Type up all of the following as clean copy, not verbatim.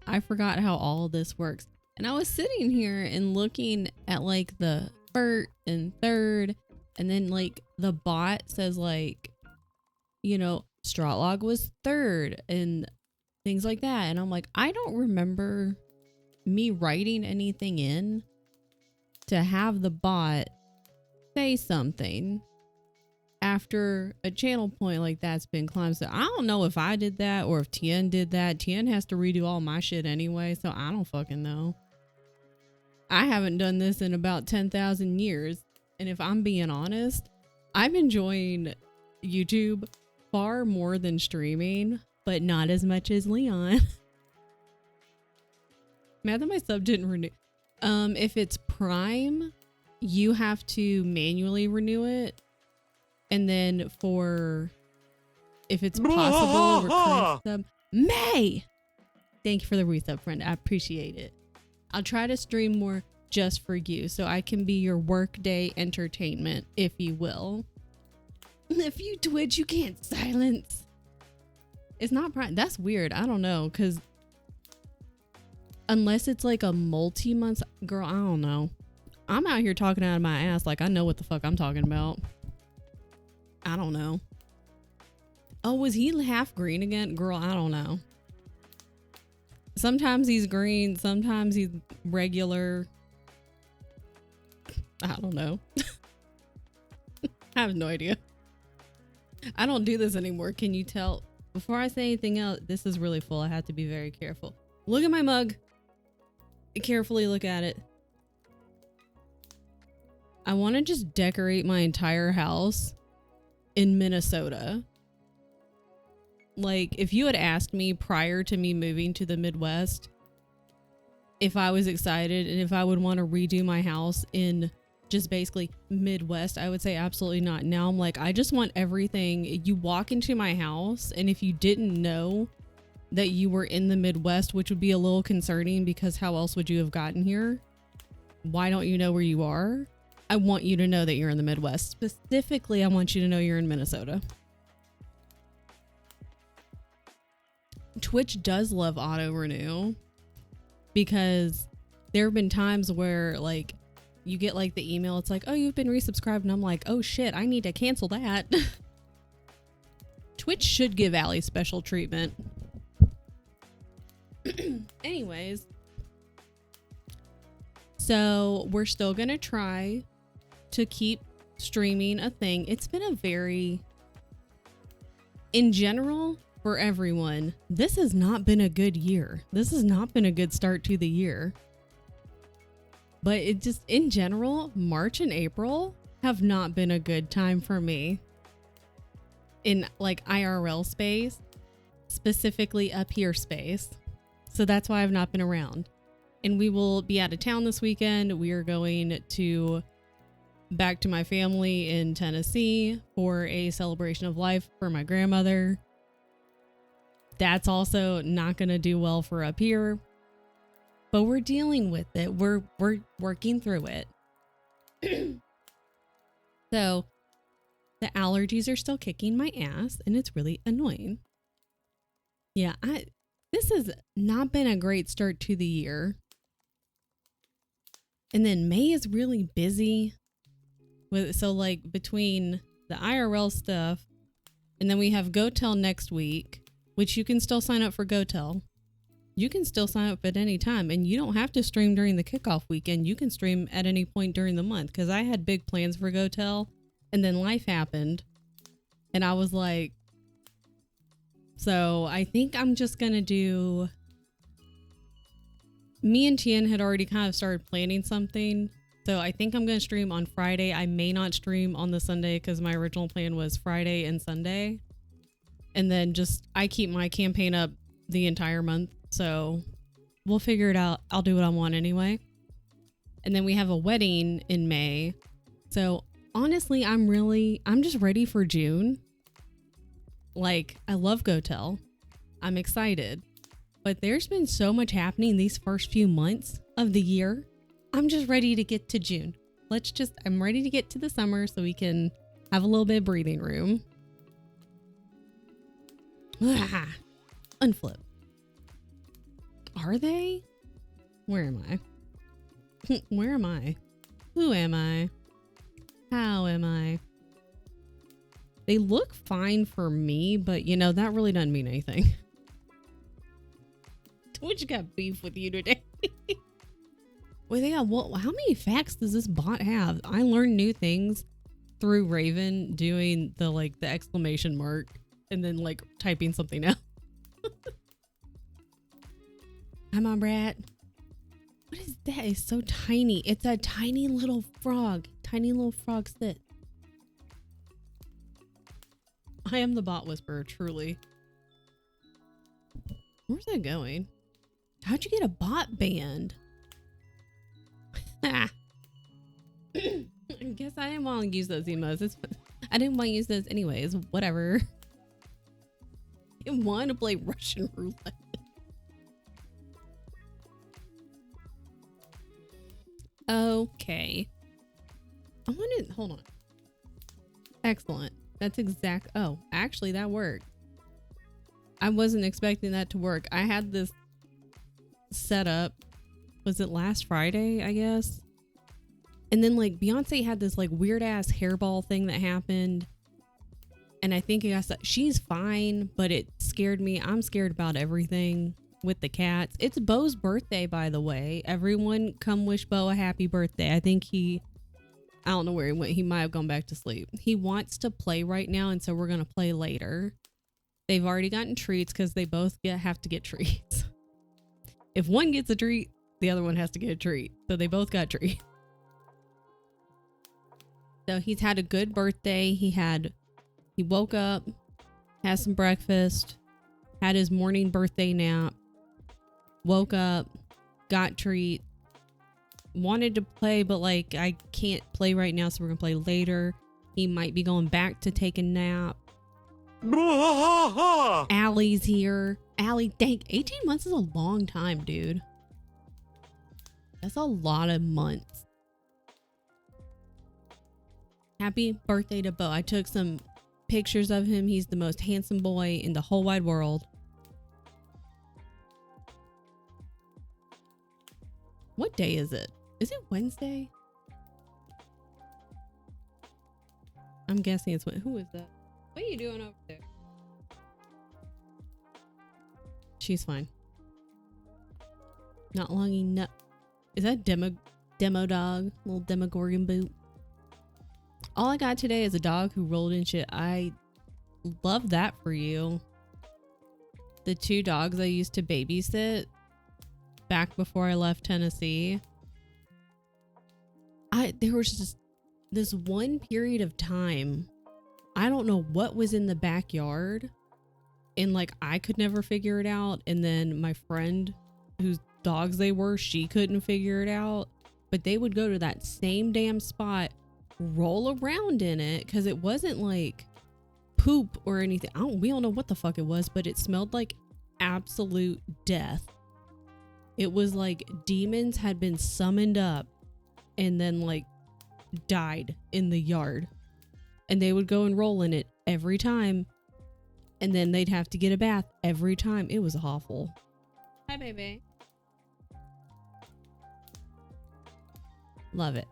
I forgot how all this works. And I was sitting here and looking at like the first and third, and then like the bot says like, you know, Strawlog was third and things like that. And I'm like, I don't remember me writing anything in to have the bot say something after a channel point like that's been climbed. So I don't know if I did that or if Tien did that. Tien has to redo all my shit anyway, so I don't fucking know. I haven't done this in about 10,000 years. And if I'm being honest, I'm enjoying YouTube far more than streaming, but not as much as Leon. Mad that my sub didn't renew. If it's Prime, you have to manually renew it. And then for, if it's possible, request sub. May! Thank you for the resub, friend. I appreciate it. I'll try to stream more just for you so I can be your workday entertainment, if you will. If you Twitch, you can't silence. It's not Prime. That's weird. I don't know, because unless it's like a multi-month, girl, I don't know. I'm out here talking out of my ass like I know what the fuck I'm talking about. I don't know. Oh, was he half green again? Girl, I don't know. Sometimes he's green, sometimes he's regular. I don't know. I have no idea. I don't do this anymore. Can you tell? Before I say anything else, this is really full. I have to be very careful. Look at my mug. Carefully look at it. I want to just decorate my entire house in Minnesota. Like, if you had asked me prior to me moving to the Midwest if I was excited and if I would want to redo my house in just basically Midwest, I would say absolutely not. Now I'm like, I just want everything. You walk into my house, and if you didn't know that you were in the Midwest, which would be a little concerning because how else would you have gotten here? Why don't you know where you are? I want you to know that you're in the Midwest. Specifically, I want you to know you're in Minnesota. Twitch does love auto renew because there have been times where like you get like the email. It's like, oh, you've been resubscribed. And I'm like, oh shit, I need to cancel that. Twitch should give Allie special treatment. Anyways. So we're still going to try to keep streaming a thing. It's been a very, in general, for everyone, this has not been a good year. This has not been a good start to the year. But it just, in general, March and April have not been a good time for me. In like IRL space, specifically up here space. So that's why I've not been around. And we will be out of town this weekend. We are going back to my family in Tennessee for a celebration of life for my grandmother. That's also not going to do well for up here, but we're dealing with it. We're working through it. So the allergies are still kicking my ass and it's really annoying. Yeah, this has not been a great start to the year. And then May is really busy so like between the IRL stuff and then we have GoTel next week. Which you can still sign up for GoTel. You can still sign up at any time and you don't have to stream during the kickoff weekend. You can stream at any point during the month because I had big plans for GoTel and then life happened and I was like, so I think I'm just going to do, me and Tien had already kind of started planning something. So I think I'm going to stream on Friday. I may not stream on the Sunday because my original plan was Friday and Sunday. And then I keep my campaign up the entire month. So we'll figure it out. I'll do what I want anyway. And then we have a wedding in May. So honestly, I'm just ready for June. Like, I love GoTel. I'm excited. But there's been so much happening these first few months of the year. I'm just ready to get to June. I'm ready to get to the summer so we can have a little bit of breathing room. Unflip. Are they? Where am I? Where am I? Who am I? How am I? They look fine for me, but you know, that really doesn't mean anything. Twitch got beef with you today. Well, yeah, how many facts does this bot have? I learned new things through Raven doing the exclamation mark. And then like typing something out. Come on, Brat. What is that? It's so tiny. It's a tiny little frog. Tiny little frog sit. I am the bot whisperer, truly. Where's that going? How'd you get a bot banned? I guess I didn't want to use those emotes. I didn't want to use those anyways. Whatever. I want to play Russian roulette. Okay. Hold on. Excellent. That's oh, actually that worked. I wasn't expecting that to work. I had this set up. Was it last Friday, I guess? And then like Beyonce had this like weird ass hairball thing that happened. And I think she's fine, but it scared me. I'm scared about everything with the cats. It's Bo's birthday, by the way. Everyone come wish Bo a happy birthday. I think I don't know where he went. He might have gone back to sleep. He wants to play right now, and so we're going to play later. They've already gotten treats because they both have to get treats. If one gets a treat, the other one has to get a treat. So they both got treats. So he's had a good birthday. He woke up, had some breakfast, had his morning birthday nap, woke up, got treat, wanted to play, but like I can't play right now, so we're gonna play later. He might be going back to take a nap. Allie's here. Allie, dang, 18 months is a long time, dude. That's a lot of months. Happy birthday to Bo. I took some pictures of him. He's the most handsome boy in the whole wide world. What day is it? Is it Wednesday? I'm guessing it's what. Who is that? What are you doing over there? She's fine. Not long enough. Is that demo dog? Little Demogorgon boot. All I got today is a dog who rolled in shit. I love that for you. The 2 dogs I used to babysit back before I left Tennessee. There was just this one period of time. I don't know what was in the backyard. And like, I could never figure it out. And then my friend whose dogs they were, she couldn't figure it out. But they would go to that same damn spot, roll around in it, because it wasn't like poop or anything. We don't know what the fuck it was, but it smelled like absolute death. It was like demons had been summoned up and then like died in the yard. And they would go and roll in it every time. And then they'd have to get a bath every time. It was awful. Hi, baby. Love it.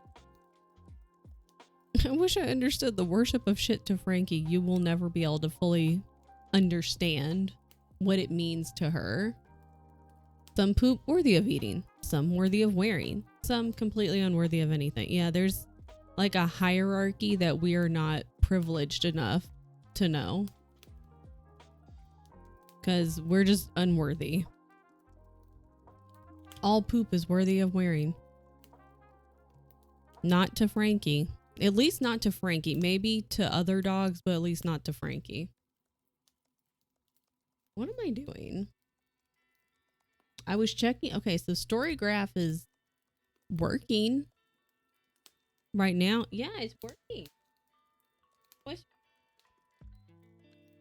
I wish I understood the worship of shit to Frankie. You will never be able to fully understand what it means to her. Some poop worthy of eating, some worthy of wearing, some completely unworthy of anything. Yeah, there's like a hierarchy that we are not privileged enough to know. Because we're just unworthy. All poop is worthy of wearing. Not to Frankie. At least not to Frankie. Maybe to other dogs, but at least not to Frankie. What am I doing? I was checking. Okay, so StoryGraph is working right now. Yeah, it's working.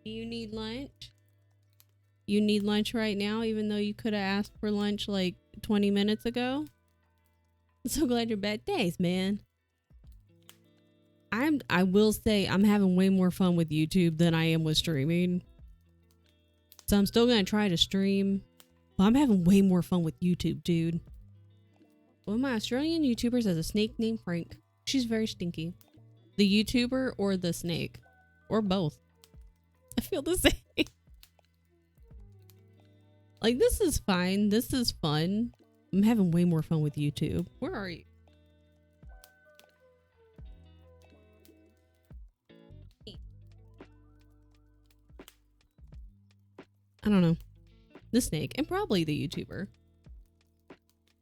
Do you need lunch? You need lunch right now, even though you could have asked for lunch like 20 minutes ago? I'm so glad you're back. Thanks, man. I will say I'm having way more fun with YouTube than I am with streaming. So I'm still going to try to stream. But I'm having way more fun with YouTube, dude. One of my Australian YouTubers has a snake named Frank. She's very stinky. The YouTuber or the snake? Or both. I feel the same. Like, this is fine. This is fun. I'm having way more fun with YouTube. Where are you? I don't know. The snake and probably the YouTuber.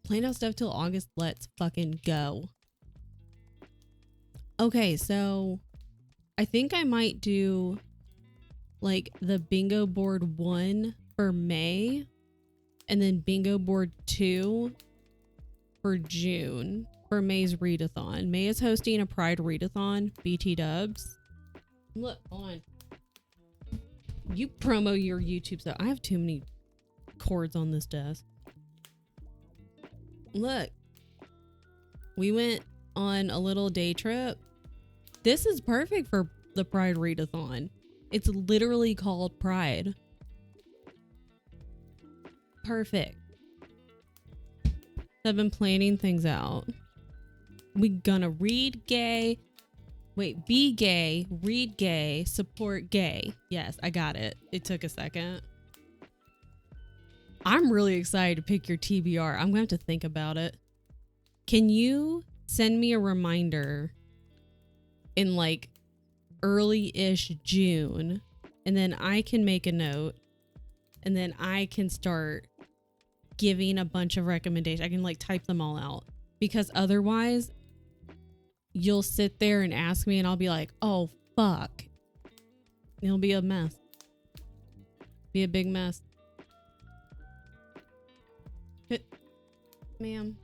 Playing out stuff till August. Let's fucking go. Okay, so I think I might do like the bingo board 1 for May and then bingo board 2 for June for May's readathon. May is hosting a Pride readathon. BT dubs. Look on. You promo your YouTube stuff. I have too many cords on this desk. Look. We went on a little day trip. This is perfect for the Pride readathon. It's literally called Pride. Perfect. I've been planning things out. We gonna read gay. Wait, be gay, read gay, support gay. Yes, I got it. It took a second. I'm really excited to pick your TBR. I'm gonna have to think about it. Can you send me a reminder in like early-ish June, and then I can make a note, and then I can start giving a bunch of recommendations. I can like type them all out, because otherwise you'll sit there and ask me and I'll be like, oh fuck. It'll be a mess. Be a big mess. Ma'am,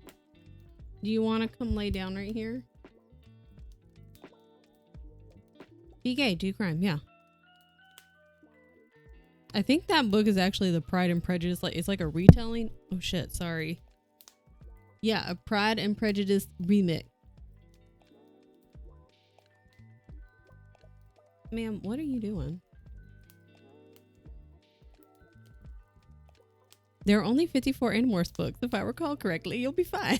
do you want to come lay down right here? Be gay, do crime, yeah. I think that book is actually the Pride and Prejudice. Like, it's like a retelling. Oh shit, sorry. Yeah, a Pride and Prejudice remix. Ma'am, what are you doing? There are only 54 Animorphs books. If I recall correctly, you'll be fine.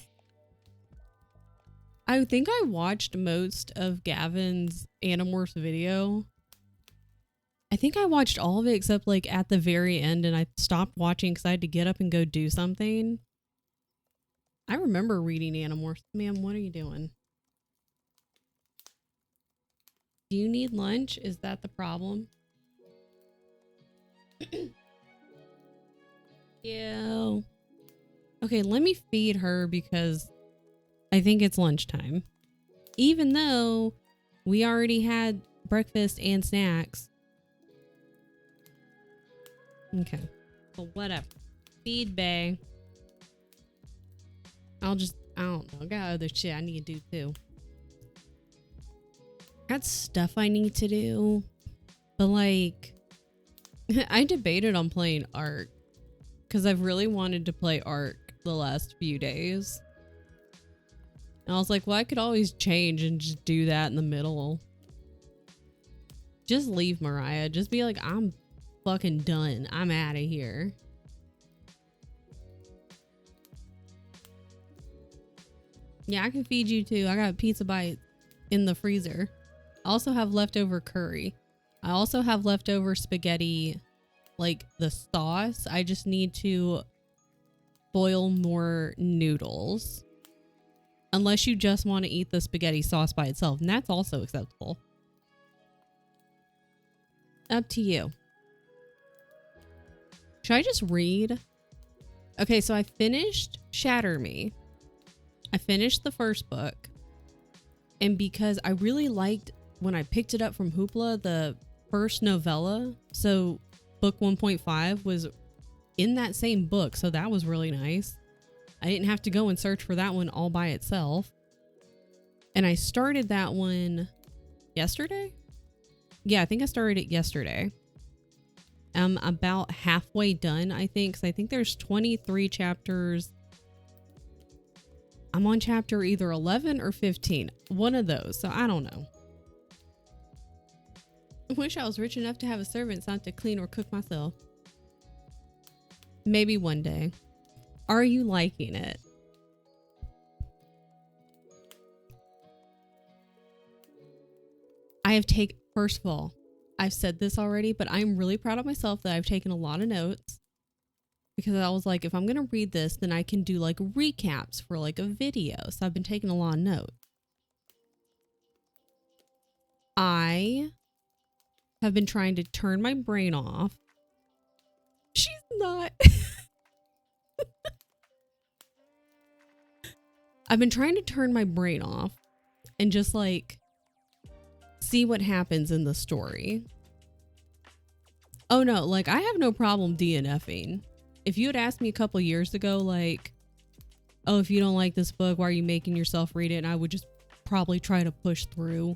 I think I watched most of Gavin's Animorphs video. I think I watched all of it except like at the very end, and I stopped watching because I had to get up and go do something. I remember reading Animorphs. Ma'am, what are you doing? Do you need lunch? Is that the problem? Yeah. Okay, let me feed her because I think it's lunchtime. Even though we already had breakfast and snacks. Okay. Well, whatever. Feed Bay. I don't know. I got other shit I need to do too. Got stuff I need to do. But like, I debated on playing Ark. Because I've really wanted to play Ark the last few days. And I was like, well, I could always change and just do that in the middle. Just leave, Mariah. Just be like, I'm fucking done. I'm out of here. Yeah, I can feed you too. I got pizza bites in the freezer. I also have leftover curry. I also have leftover spaghetti, like the sauce. I just need to boil more noodles. Unless you just want to eat the spaghetti sauce by itself. And that's also acceptable. Up to you. Should I just read? Okay, so I finished Shatter Me. I finished the first book. And because I really liked when I picked it up from Hoopla, the first novella. So book 1.5 was in that same book. So that was really nice. I didn't have to go and search for that one all by itself. And I started that one yesterday. Yeah, I think I started it yesterday. I'm about halfway done, I think. So I think there's 23 chapters. I'm on chapter either 11 or 15. One of those. So I don't know. I wish I was rich enough to have a servant so I have to clean or cook myself. Maybe one day. Are you liking it? First of all, I've said this already, but I'm really proud of myself that I've taken a lot of notes. Because I was like, if I'm going to read this, then I can do like recaps for like a video. So I've been taking a lot of notes. I have been trying to turn my brain off. She's not. I've been trying to turn my brain off and just like see what happens in the story. Oh no, like I have no problem DNFing. If you had asked me a couple years ago, like, oh, if you don't like this book, why are you making yourself read it? And I would just probably try to push through.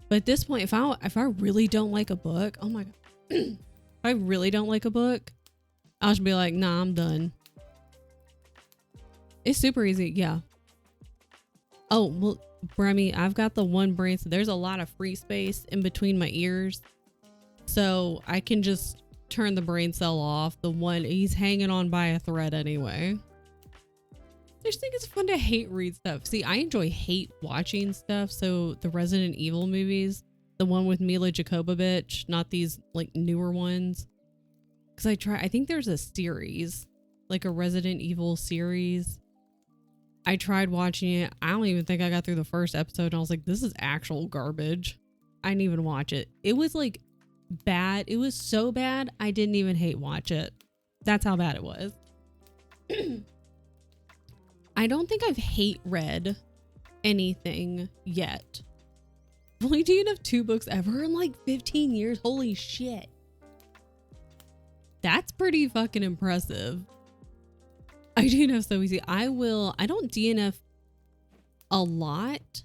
But at this point, if I really don't like a book, oh my God, if I really don't like a book, I'll just be like, nah, I'm done. It's super easy. Yeah. Oh, well, Bremy, I've got the one brain. So there's a lot of free space in between my ears. So I can just turn the brain cell off. The one, he's hanging on by a thread anyway. I just think it's fun to hate read stuff. See, I enjoy hate watching stuff. So the Resident Evil movies, the one with Mila Jovovich, not these like newer ones. Because I think there's a series, like a Resident Evil series. I tried watching it. I don't even think I got through the first episode. And I was like, this is actual garbage. I didn't even watch it. It was like bad. It was so bad. I didn't even hate watch it. That's how bad it was. I don't think I've hate read anything yet. I've only DNF'd 2 books ever in like 15 years. Holy shit. That's pretty fucking impressive. I DNF so easy. I don't DNF a lot,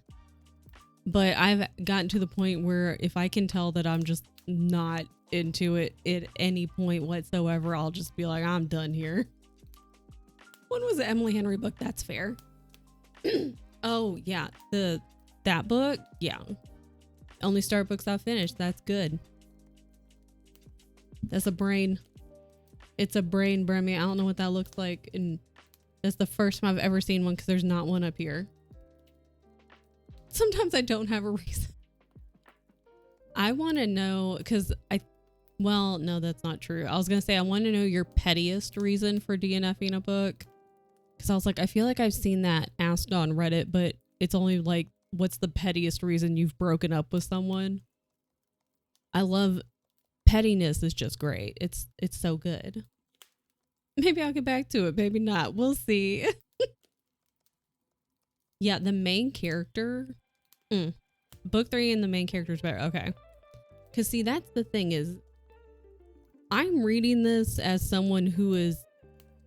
but I've gotten to the point where if I can tell that I'm just not into it at any point whatsoever, I'll just be like, I'm done here. When was the Emily Henry book? That's fair. Oh yeah, that book, yeah. Only start books I've finished. That's good. That's a brain. It's a brain, Bremy. I don't know what that looks like, and that's the first time I've ever seen one because there's not one up here. Sometimes I don't have a reason. I want to know, because well, no, that's not true. I was going to say, I want to know your pettiest reason for DNFing a book. Because I was like, I feel like I've seen that asked on Reddit, but it's only like, what's the pettiest reason you've broken up with someone? I love pettiness is just great. It's so good. Maybe I'll get back to it. Maybe not. We'll see. Yeah, the main character. Book 3 and the main character is better. Okay. Because see, that's the thing is, I'm reading this as someone who is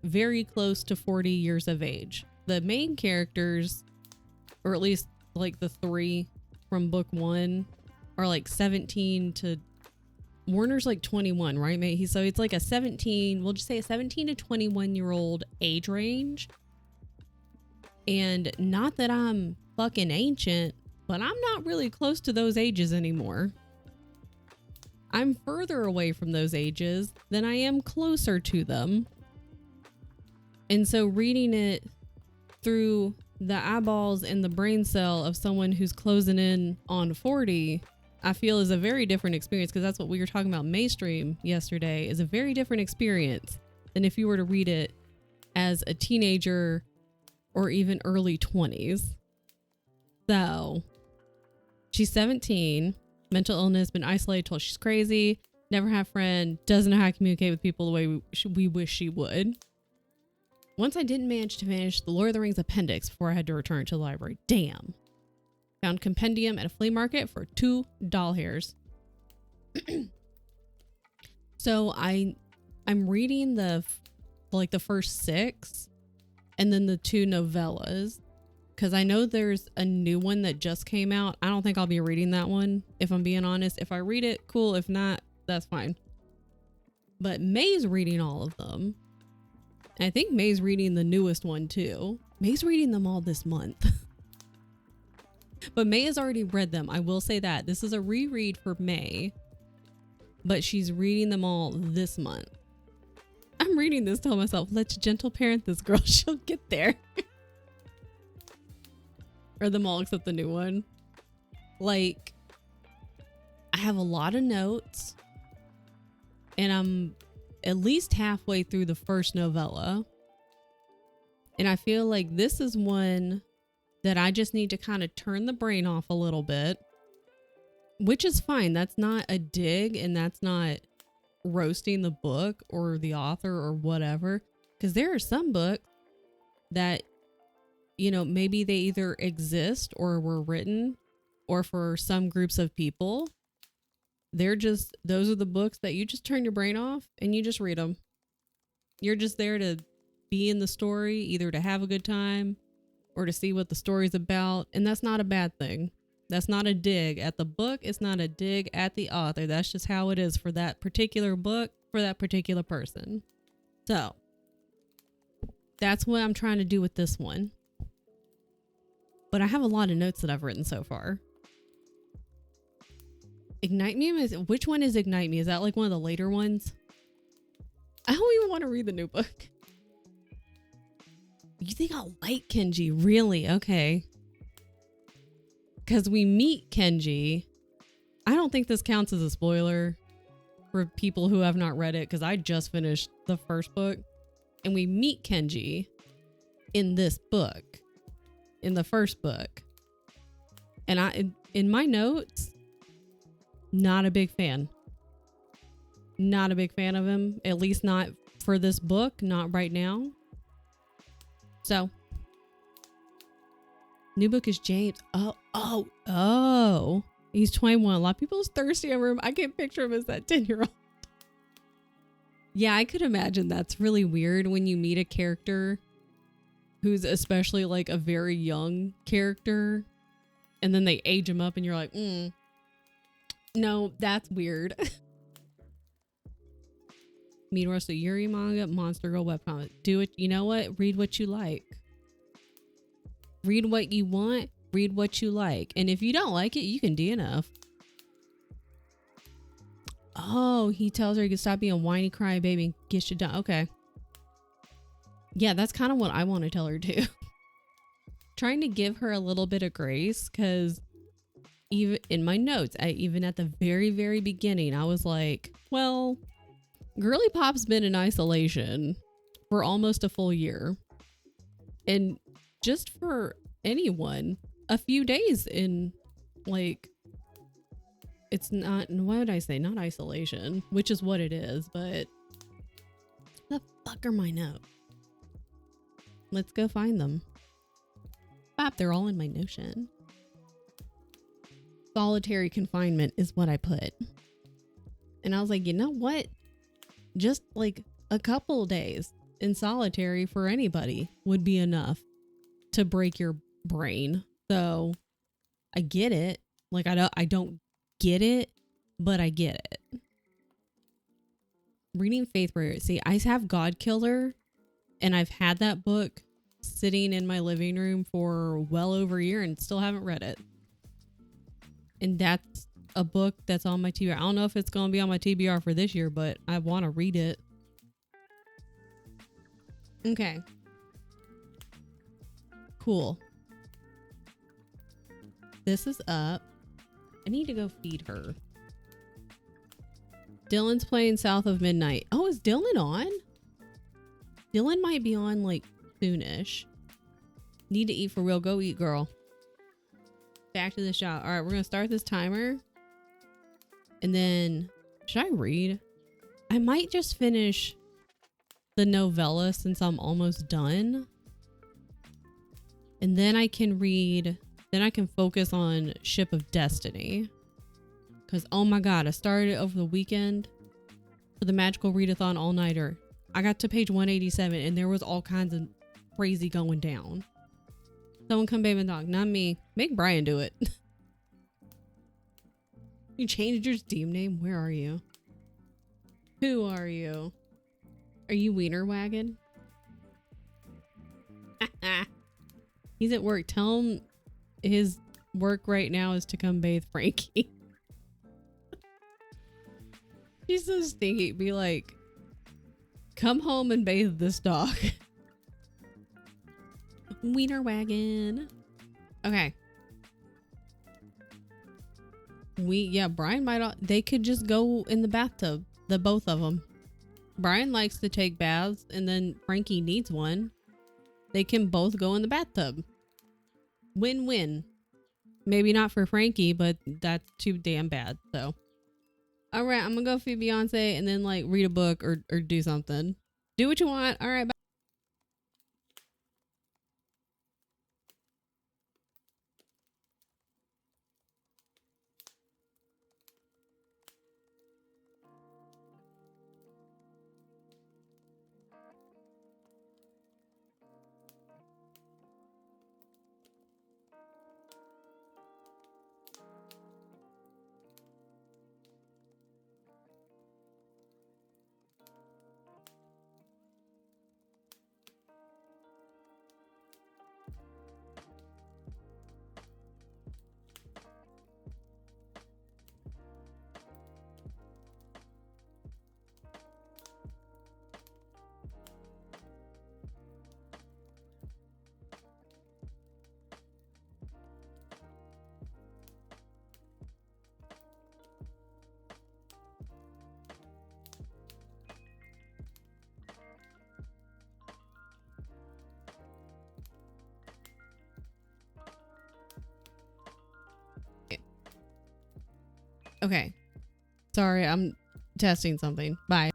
very close to 40 years of age. The main characters, or at least like the 3 from book 1, are like 17 to... Warner's like 21, right, mate? So it's like a 17, we'll just say a 17 to 21-year-old age range. And not that I'm fucking ancient, but I'm not really close to those ages anymore. I'm further away from those ages than I am closer to them. And so reading it through the eyeballs and the brain cell of someone who's closing in on 40, I feel is a very different experience, because that's what we were talking about mainstream yesterday, is a very different experience than if you were to read it as a teenager or even early 20s. So she's 17, mental illness, been isolated, told she's crazy, never had a friend, doesn't know how to communicate with people the way we wish she would. Once I didn't manage to finish The Lord of the Rings appendix before I had to return to the library. Damn. Found compendium at a flea market for $2 hairs. So I'm reading the first 6 and then the 2 novellas, because I know there's a new one that just came out. I don't think I'll be reading that one, if I'm being honest. If I read it, cool. If not, that's fine. But May's reading all of them. And I think May's reading the newest one too. May's reading them all this month. But May has already read them. I will say that. This is a reread for May. But she's reading them all this month. I'm reading this, telling myself, let's gentle parent this girl. She'll get there. Read them all except the new one. Like, I have a lot of notes. And I'm at least halfway through the first novella. And I feel like this is one that I just need to kind of turn the brain off a little bit, which is fine. That's not a dig, and that's not roasting the book or the author or whatever. Because there are some books that, you know, maybe they either exist or were written, or for some groups of people, those are the books that you just turn your brain off and you just read them. You're just there to be in the story, either to have a good time or to see what the story's about. And that's not a bad thing. That's not a dig at the book. It's not a dig at the author. That's just how it is for that particular book, for that particular person. So that's what I'm trying to do with this one. But I have a lot of notes that I've written so far. Ignite Me? Which one is Ignite Me? Is that like one of the later ones? I don't even want to read the new book. You think I'll like Kenji? Really? Okay. Because we meet Kenji. I don't think this counts as a spoiler for people who have not read it, because I just finished the first book. And we meet Kenji in this book. In the first book. And in my notes, not a big fan. Not a big fan of him. At least not for this book. Not right now. So, new book is James. Oh. He's 21. A lot of people is thirsty over him. I can't picture him as that 10-year-old. Yeah, I could imagine that's really weird when you meet a character who's especially like a very young character, and then they age him up and you're like, no, that's weird. Midorosu Yuri manga, Monster Girl webcomic. Do it. You know what? Read what you like. Read what you want. Read what you like. And if you don't like it, you can DNF. Oh, he tells her he can stop being a whiny crying baby and get shit done. Okay. Yeah, that's kind of what I want to tell her too. trying to give her a little bit of grace, because even in my notes, even at the very, very beginning, I was like, well, Girly Pop's been in isolation for almost a full year. And just for anyone, a few days in, like, it's not, why would I say not isolation, which is what it is, but the fuck are my notes? Let's go find them. Bop, they're all in my Notion. Solitary confinement is what I put. And I was like, you know what? Just like a couple days in solitary for anybody would be enough to break your brain. So I get it. Like, I don't get it, but I get it. Reading Faith Prayer. See, I have God Killer, and I've had that book sitting in my living room for well over a year and still haven't read it. And that's a book that's on my TBR. I don't know if it's going to be on my TBR for this year, but I want to read it. Okay. Cool. This is up. I need to go feed her. Dylan's playing South of Midnight. Oh, is Dylan on? Dylan might be on like soonish. Need to eat for real. Go eat, girl. Back to the shop. All right, we're going to start this timer. And then, should I read? I might just finish the novella since I'm almost done. And then I can read, then I can focus on Ship of Destiny. Because, oh my God, I started it over the weekend for the Magical Readathon all-nighter. I got to page 187 and there was all kinds of crazy going down. Someone come baby and dog, not me. Make Brian do it. You changed your Steam name? Where are you? Who are you? Are you Wiener Wagon? He's at work. Tell him his work right now is to come bathe Frankie. She's so stinky. Be like, come home and bathe this dog. Wiener Wagon. Okay. Brian might, they could just go in the bathtub. The both of them. Brian likes to take baths and then Frankie needs one. They can both go in the bathtub. Win-win. Maybe not for Frankie, but that's too damn bad. So, all right, I'm gonna go feed Beyonce and then like read a book or do something. Do what you want. All right, bye. Okay. Sorry, I'm testing something. Bye.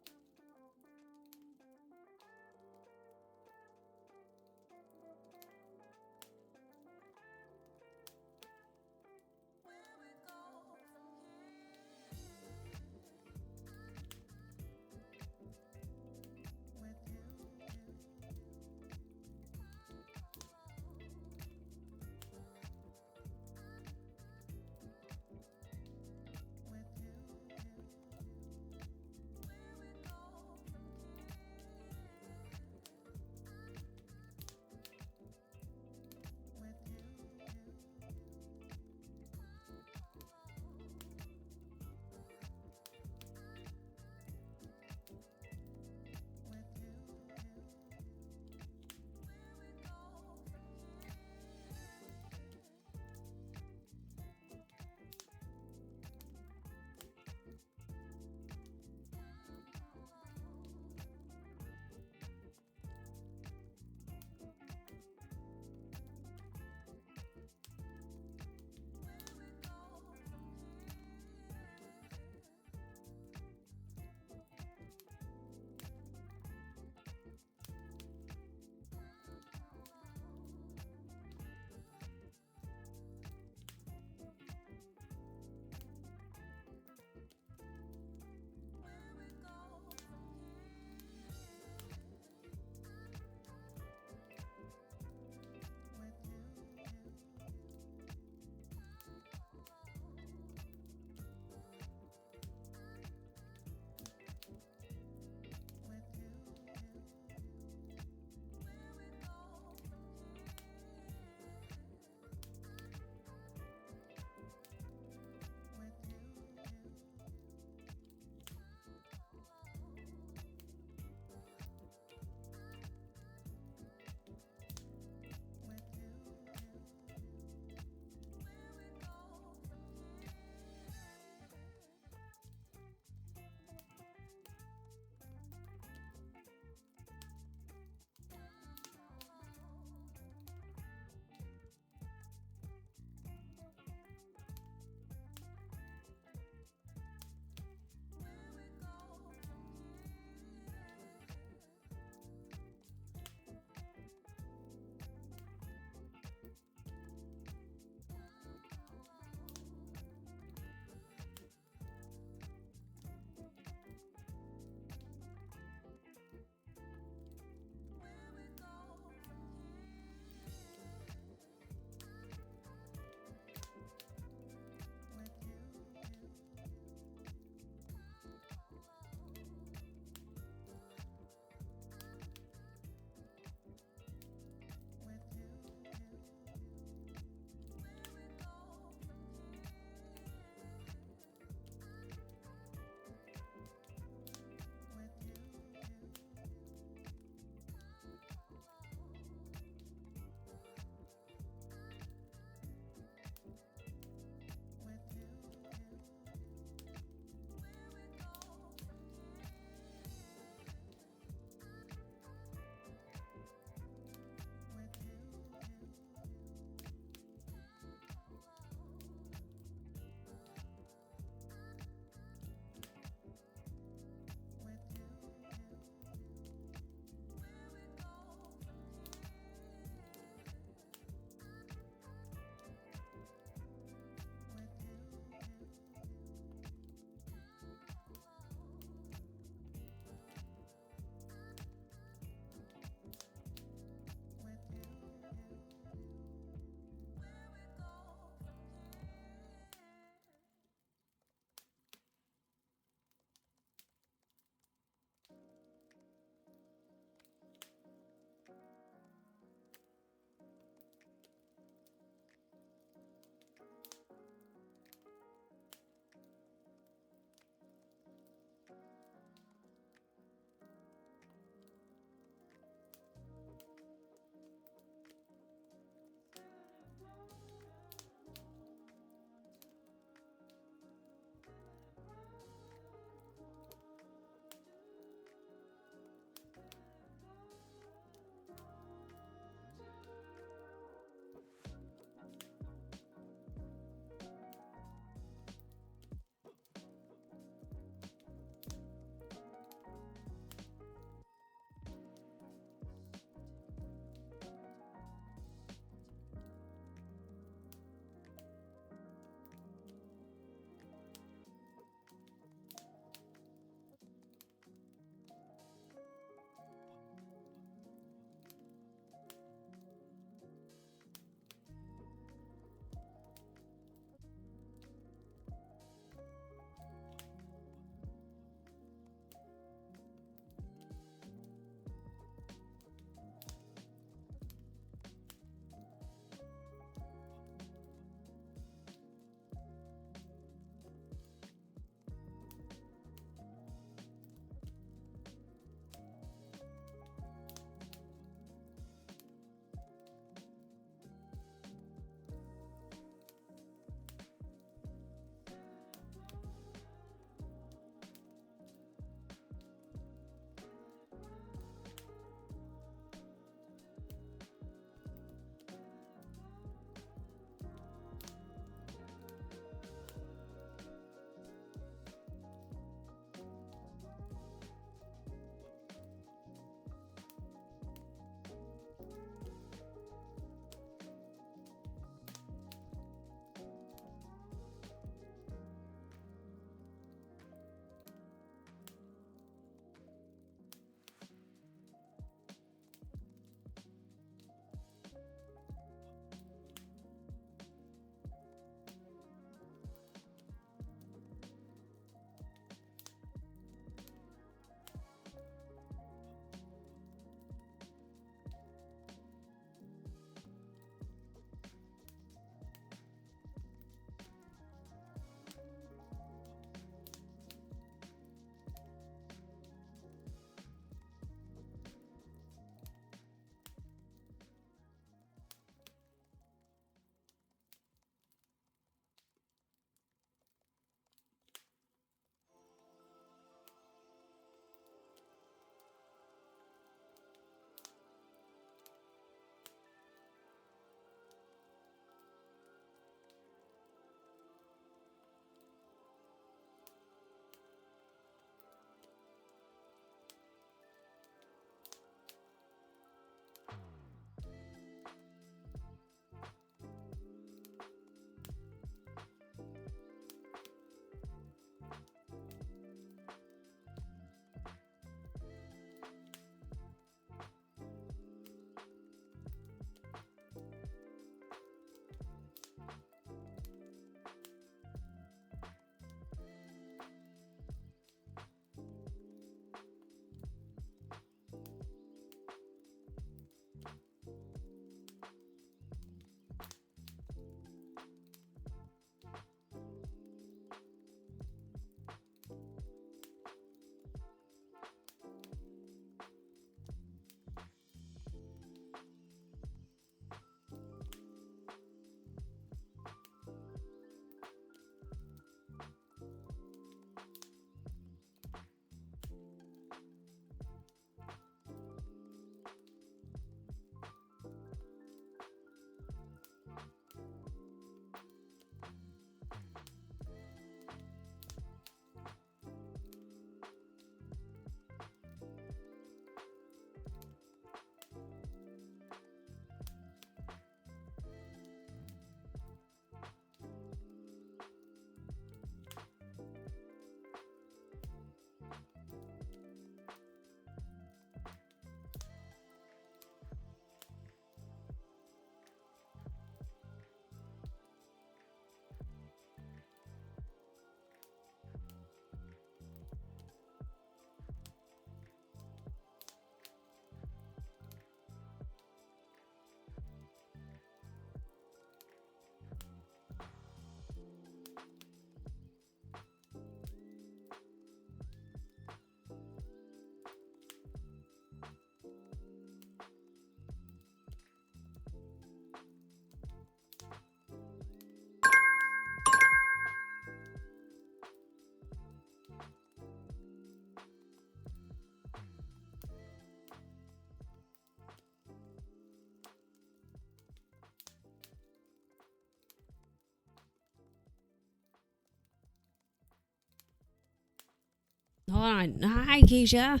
Hold on. Hi, Keisha.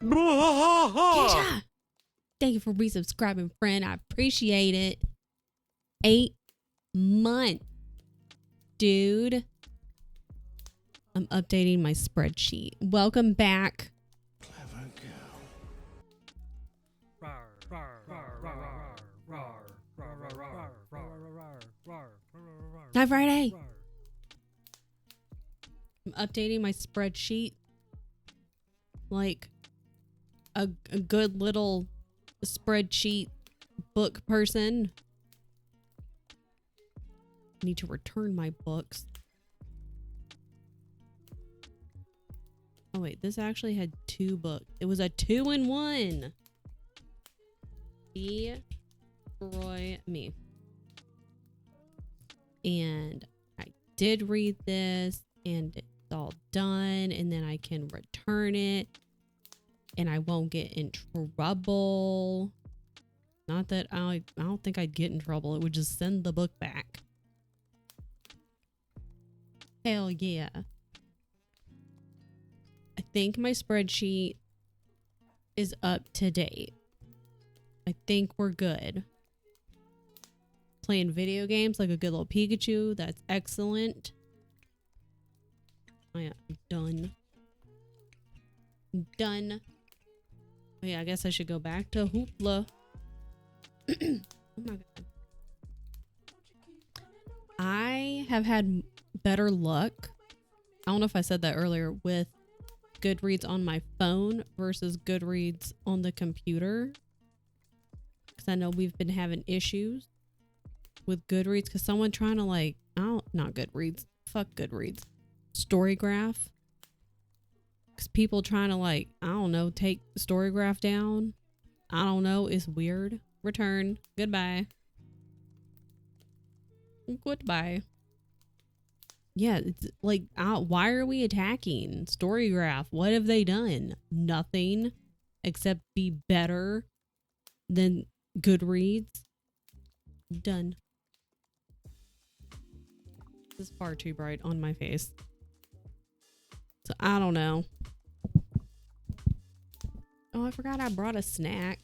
Keisha. Thank you for resubscribing, friend. I appreciate it. 8 months, dude. I'm updating my spreadsheet. Welcome back. Hi, Friday. I'm updating my spreadsheet like a good little spreadsheet book person. I need to return my books. Oh wait, this actually had 2 books. It was a 2-in-1. Destroy me. And I did read this and it's all done, and then I can return it and I won't get in trouble. Not that I don't think I'd get in trouble. It would just send the book back. Hell yeah. I think my spreadsheet is up to date. I think we're good. Playing video games like a good little Pikachu. That's excellent. Oh yeah, done. Done. Oh yeah, I guess I should go back to Hoopla. Oh my god. I have had better luck. I don't know if I said that earlier, with Goodreads on my phone versus Goodreads on the computer. Because I know we've been having issues with Goodreads because someone trying to like, not Goodreads. Fuck Goodreads. Storygraph. Because people trying to like, I don't know, take Storygraph down. I don't know. It's weird. Return. Goodbye. Goodbye. Yeah, it's like, why are we attacking Storygraph? What have they done? Nothing except be better than Goodreads. Done. This is far too bright on my face. So I don't know. Oh, I forgot I brought a snack.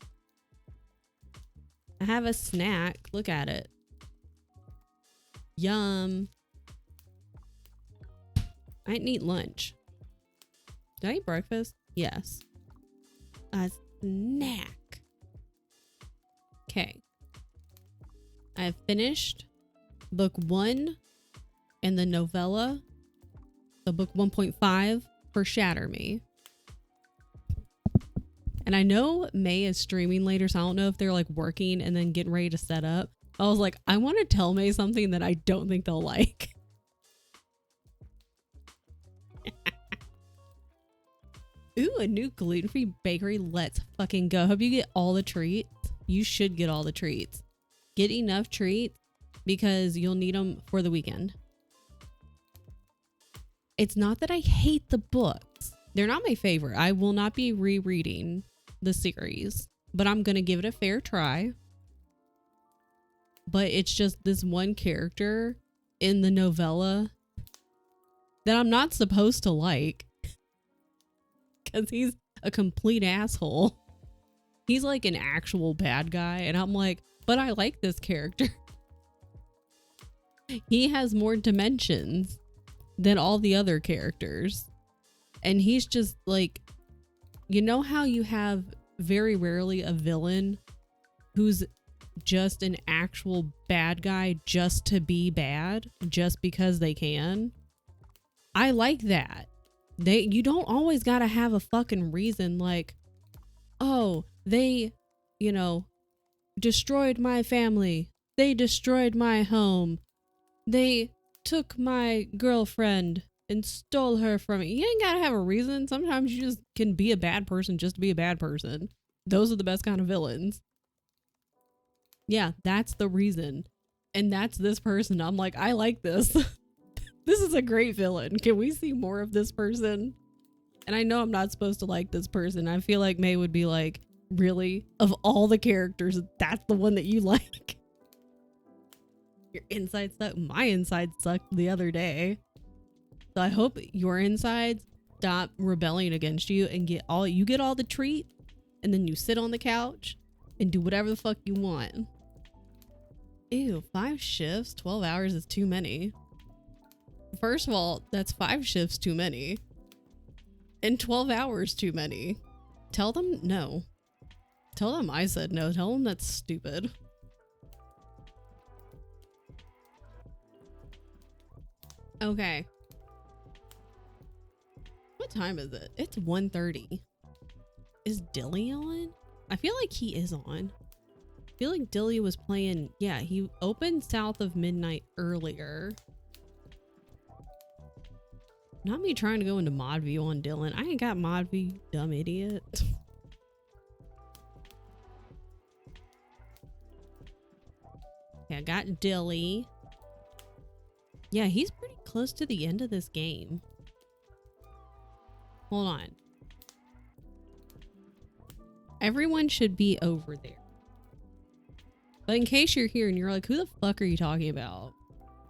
I have a snack. Look at it. Yum. I didn't eat lunch. Did I eat breakfast? Yes. A snack. Okay. I have finished book 1 and the novella. So book 1.5 for Shatter Me. And I know May is streaming later, so I don't know if they're like working and then getting ready to set up. I was like, I want to tell May something that I don't think they'll like. Ooh, a new gluten-free bakery. Let's fucking go. Hope you get all the treats. You should get all the treats. Get enough treats because you'll need them for the weekend. It's not that I hate the books. They're not my favorite. I will not be rereading the series, but I'm going to give it a fair try. But it's just this one character in the novella that I'm not supposed to like. Because he's a complete asshole. He's like an actual bad guy. And I'm like, but I like this character. He has more dimensions than all the other characters. And he's just like, you know how you have very rarely a villain who's just an actual bad guy just to be bad, just because they can? I like that. You don't always gotta have a fucking reason, like, oh, they, destroyed my family. They destroyed my home. They took my girlfriend and stole her from me. You ain't gotta have a reason. Sometimes you just can be a bad person just to be a bad person. Those are the best kind of villains. Yeah, that's the reason. And that's this person. I'm like, I like this. This is a great villain. Can we see more of this person? And I know I'm not supposed to like this person. I feel like May would be like, really? Of all the characters, that's the one that you like? Your insides suck. My insides sucked the other day. So I hope your insides stop rebelling against you and get all the treat, and then you sit on the couch and do whatever the fuck you want. Ew, 5 shifts, 12 hours is too many. First of all, that's 5 shifts too many. And 12 hours too many. Tell them no. Tell them I said no. Tell them that's stupid. Okay. What time is it? It's 1:30. Is Dilly on? I feel like he is on. I feel like Dilly was playing. Yeah, he opened South of Midnight earlier. Not me trying to go into mod view on Dylan. I ain't got mod view, dumb idiot. Okay, I got Dilly. Yeah, he's pretty close to the end of this game. Hold on. Everyone should be over there. But in case you're here and you're like, who the fuck are you talking about?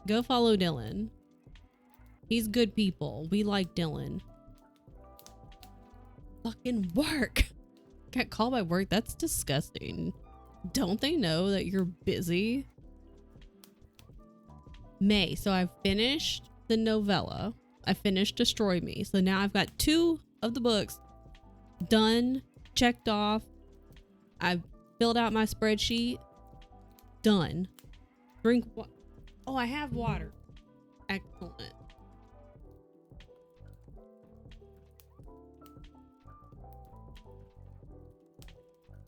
Go follow Dylan. He's good people. We like Dylan. Fucking work. Got called by work. That's disgusting. Don't they know that you're busy? May. So I finished the novella. I finished Destroy Me. So now I've got 2 of the books done, checked off. I've filled out my spreadsheet. Done. Drink what? Oh, I have water. Excellent.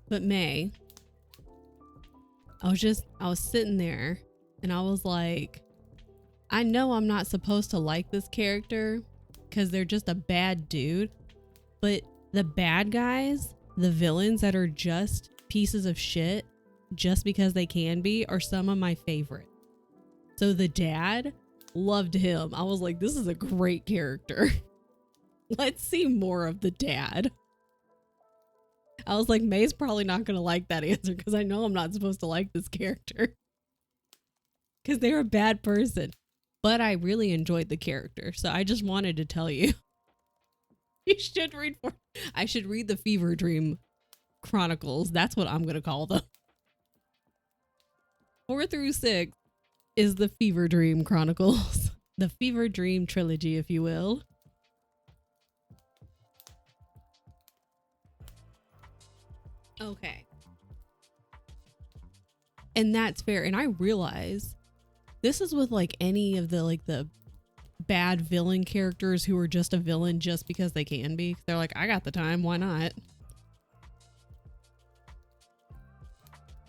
But May, I was sitting there and I was like, I know I'm not supposed to like this character because they're just a bad dude, but the bad guys, the villains that are just pieces of shit just because they can be, are some of my favorite. So the dad, loved him. I was like, this is a great character. Let's see more of the dad. I was like, May's probably not going to like that answer because I know I'm not supposed to like this character because they're a bad person. But I really enjoyed the character. So I just wanted to tell you. You should read I should read the Fever Dream Chronicles. That's what I'm going to call them. 4 through 6 is the Fever Dream Chronicles. The Fever Dream trilogy, if you will. Okay. And that's fair. And I realize this is with like any of the bad villain characters who are just a villain just because they can be. They're like, I got the time, why not?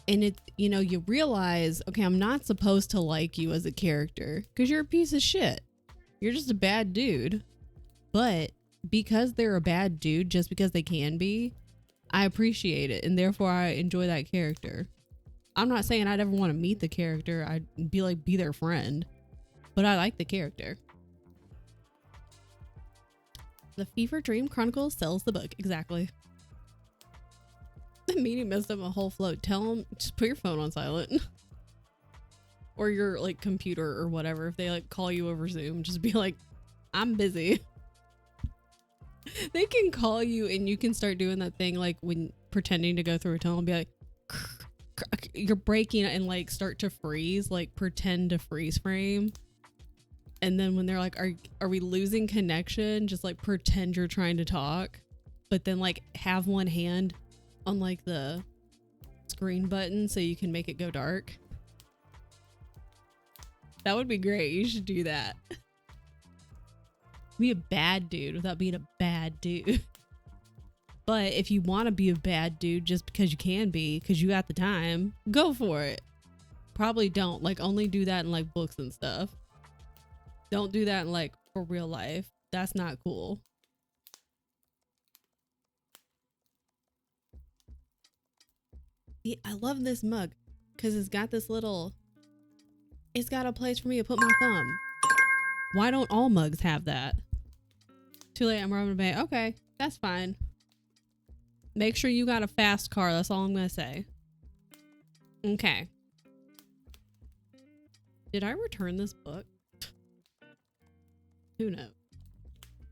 And it, you know, you realize, okay, I'm not supposed to like you as a character because you're a piece of shit. You're just a bad dude. But because they're a bad dude just because they can be, I appreciate it, and therefore I enjoy that character. I'm not saying I'd ever want to meet the character. I'd be their friend, but I like the character. The Fever Dream Chronicles sells the book. Exactly. The meeting messed up my whole flow. Tell them, just put your phone on silent. Or your like computer or whatever. If they like call you over Zoom, just be like, I'm busy. They can call you and you can start doing that thing like when pretending to go through a tunnel and be like, you're breaking and like start to freeze, like pretend to freeze frame. And then when they're like, are we losing connection? Just like pretend you're trying to talk, but then like have one hand on like the screen button so you can make it go dark. That would be great. You should do that. Be a bad dude without being a bad dude. But if you want to be a bad dude just because you can be, because you got the time, go for it. Probably don't. Like, only do that in like books and stuff. Don't do that in like for real life. That's not cool. Yeah, I love this mug because it's got this little, it's got a place for me to put my thumb. Why don't all mugs have that? Too late, I'm rubbing a band. Okay, that's fine. Make sure you got a fast car. That's all I'm gonna say. Okay. Did I return this book? Who knows?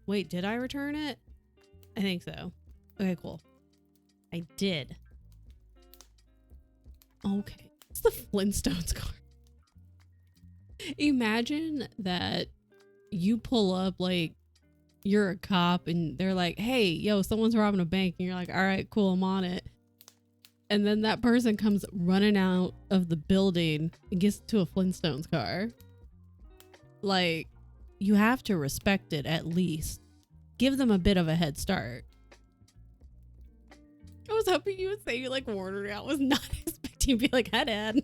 Wait, did I return it? I think so. Okay, cool. I did. Okay. It's the Flintstones car. Imagine that you pull up like you're a cop and they're like, hey, yo, someone's robbing a bank. And you're like, all right, cool, I'm on it. And then that person comes running out of the building and gets to a Flintstones car. Like, you have to respect it at least. Give them a bit of a head start. I was hoping you would say you like Warner. I was not expecting you to be like, hi, Dad.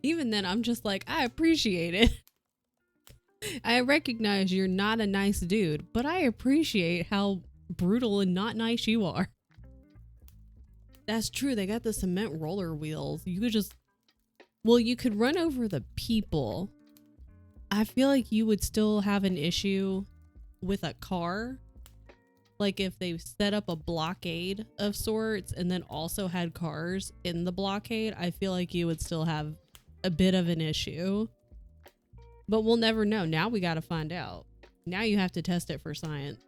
Even then, I'm just like, I appreciate it. I recognize you're not a nice dude, but I appreciate how brutal and not nice you are. That's true. They got the cement roller wheels. You could just, well, you could run over the people. I feel like you would still have an issue with a car. Like if they set up a blockade of sorts and then also had cars in the blockade, I feel like you would still have a bit of an issue. But we'll never know. Now we got to find out. Now you have to test it for science.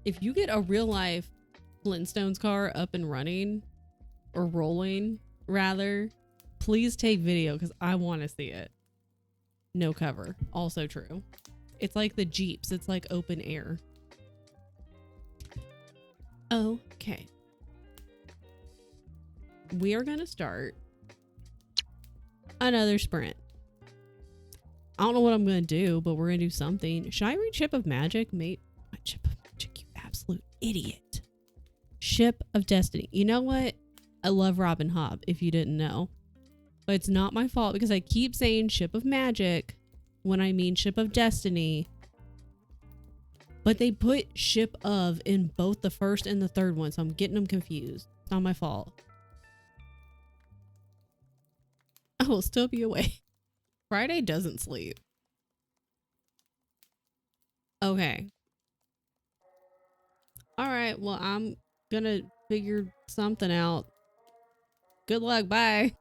If you get a real life Flintstones car up and running, or rolling rather, please take video because I want to see it. No cover. Also true. It's like the Jeeps. It's like open air. Okay. We are going to start another sprint. I don't know what I'm going to do, but we're going to do something. Should I read Ship of Magic? Mate, Ship of Magic, you absolute idiot. Ship of Destiny. You know what? I love Robin Hobb, if you didn't know. But it's not my fault because I keep saying Ship of Magic when I mean Ship of Destiny. But they put Ship of in both the first and the third one, so I'm getting them confused. It's not my fault. I will still be awake. Friday doesn't sleep. Okay. All right. Well, I'm gonna figure something out. Good luck. Bye.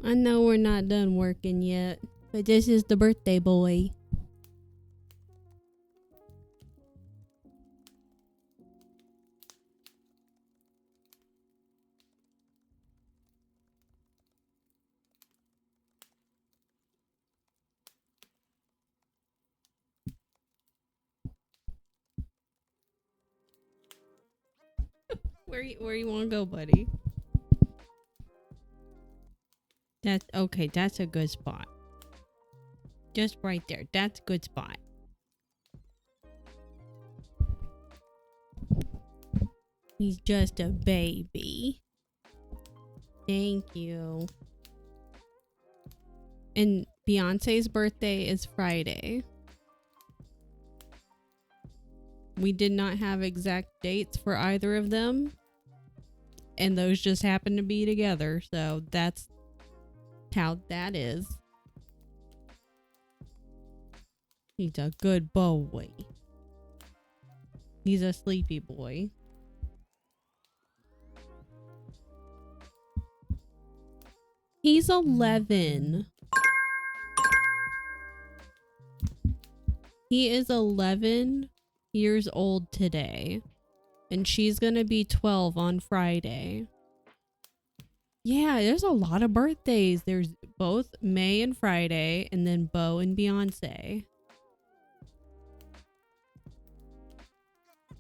I know we're not done working yet, but this is the birthday boy. Where you want to go, buddy? That's okay. That's a good spot. Just right there. That's a good spot. He's just a baby. Thank you. And Beyonce's birthday is Friday. We did not have exact dates for either of them. And those just happen to be together. So that's how that is. He's a good boy. He's a sleepy boy. He's 11. He is 11 years old today. And she's gonna be 12 on Friday. Yeah, there's a lot of birthdays. There's both May and Friday, and then Bo and Beyonce.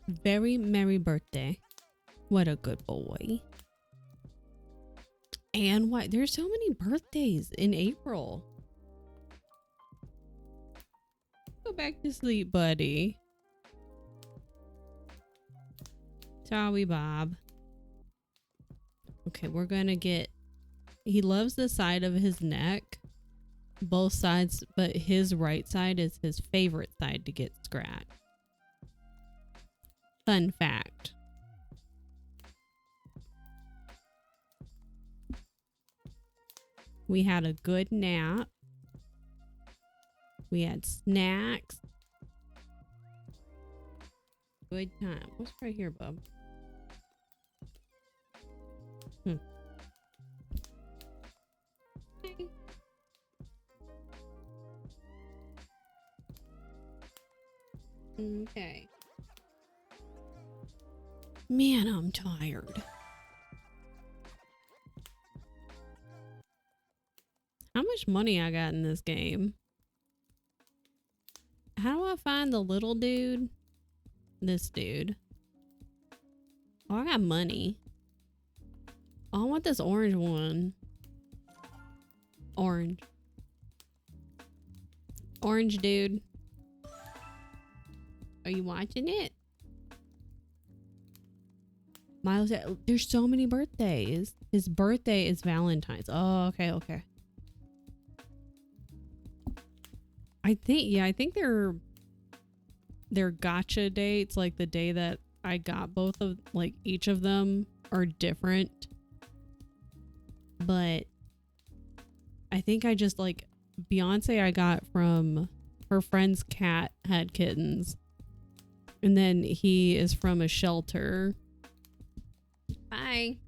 Very merry birthday. What a good boy. And why? There's so many birthdays in April. Go back to sleep, buddy. Sorry, Bob. Okay, we're gonna get... He loves the side of his neck. Both sides, but his right side is his favorite side to get scratched. Fun fact. We had a good nap. We had snacks. Good time. What's right here, bub? Okay. Man, I'm tired. How much money I got in this game? How do I find the little dude? This dude. Oh, I got money. Oh, I want this orange one. Orange. Orange dude. Are you watching it? Miles, there's so many birthdays. His birthday is Valentine's. Oh, okay, okay. I think they're gotcha dates, like the day that I got both of, like, each of them are different. But I think I just, like, Beyonce I got from her friend's cat had kittens. And then he is from a shelter. Bye.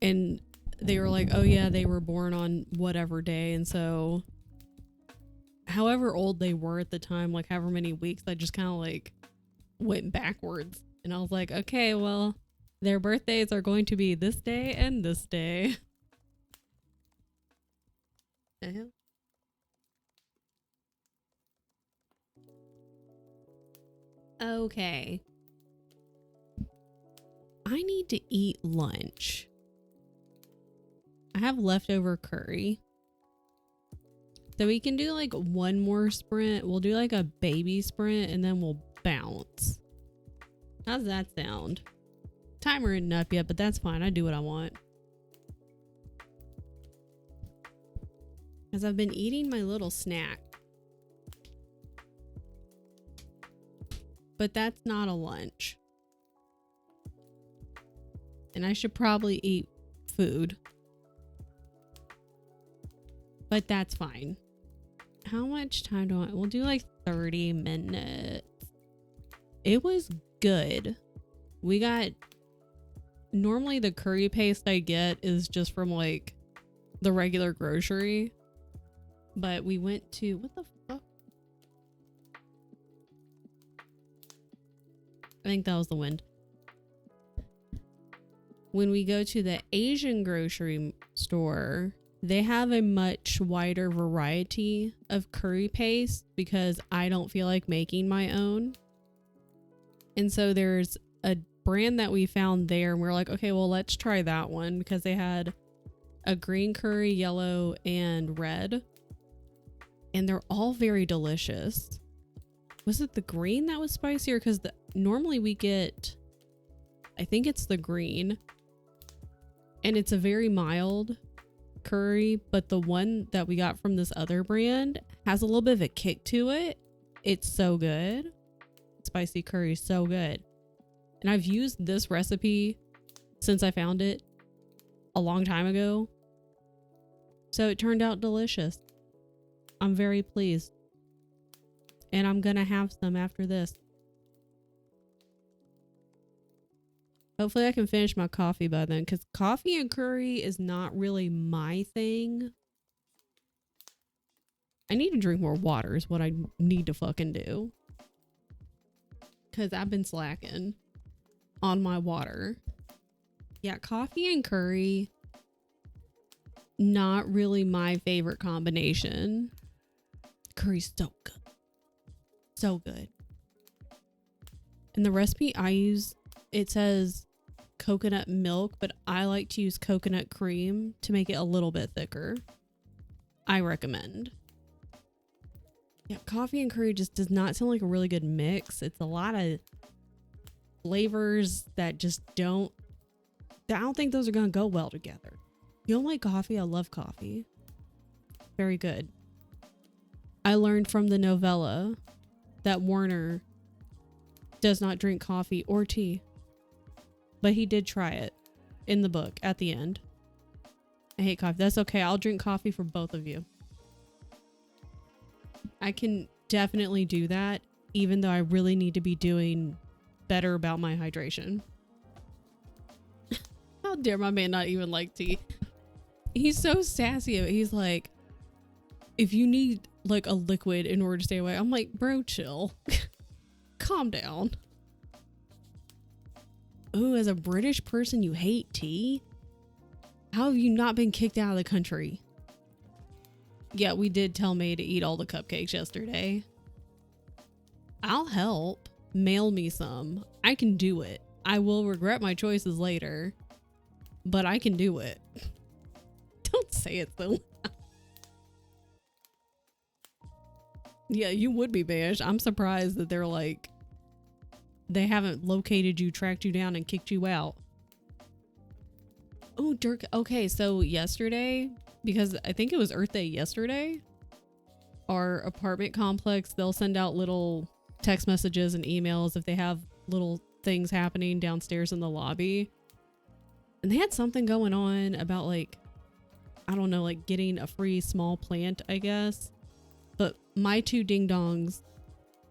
And they were like, oh yeah, they were born on whatever day. And so however old they were at the time, like however many weeks, I just kind of like went backwards. And I was like, okay, well, their birthdays are going to be this day and this day. The hell? Okay. I need to eat lunch. I have leftover curry. So we can do like one more sprint. We'll do like a baby sprint and then we'll bounce. How's that sound? Timer isn't up yet, but that's fine. I do what I want. Because I've been eating my little snack. But that's not a lunch. And I should probably eat food. But that's fine. How much time do I... We'll do like 30 minutes. It was good. We got normally the curry paste I get is just from like the regular grocery. But we went to, what the fuck? I think that was the wind. When we go to the Asian grocery store, they have a much wider variety of curry paste because I don't feel like making my own. And so there's a brand that we found there and we're like, okay, well, let's try that one because they had a green curry, yellow, and red. And they're all very delicious. Was it the green that was spicier? Because normally we get, I think it's the green. And it's a very mild curry, but the one that we got from this other brand has a little bit of a kick to it. It's so good. Spicy curry is so good. And I've used this recipe since I found it a long time ago. So it turned out delicious. I'm very pleased. And I'm gonna have some after this. Hopefully I can finish my coffee by then, because coffee and curry is not really my thing. I need to drink more water is what I need to fucking do. Because I've been slacking on my water. Yeah, coffee and curry, not really my favorite combination. Curry's so good. So good. And the recipe I use, it says coconut milk, but I like to use coconut cream to make it a little bit thicker. I recommend. Yeah, coffee and curry just does not sound like a really good mix. It's a lot of flavors that just don't, I don't think those are going to go well together. You don't like coffee? I love coffee. Very good. I learned from the novella that Warner does not drink coffee or tea. But he did try it in the book at the end. I hate coffee. That's okay. I'll drink coffee for both of you. I can definitely do that, even though I really need to be doing better about my hydration. How dare my man not even like tea? He's so sassy. He's like, if you need like a liquid in order to stay away, I'm like, bro, chill. Calm down. Ooh, as a British person, you hate tea? How have you not been kicked out of the country? Yeah, we did tell May to eat all the cupcakes yesterday. I'll help. Mail me some. I can do it. I will regret my choices later, but I can do it. Don't say it so loud. Yeah, you would be banished. I'm surprised that they're like, they haven't located you, tracked you down, and kicked you out. Oh, Dirk. Okay, so yesterday, because I think it was Earth Day yesterday, our apartment complex, they'll send out little text messages and emails if they have little things happening downstairs in the lobby. And they had something going on about like, I don't know, like getting a free small plant, I guess. But my two ding dongs,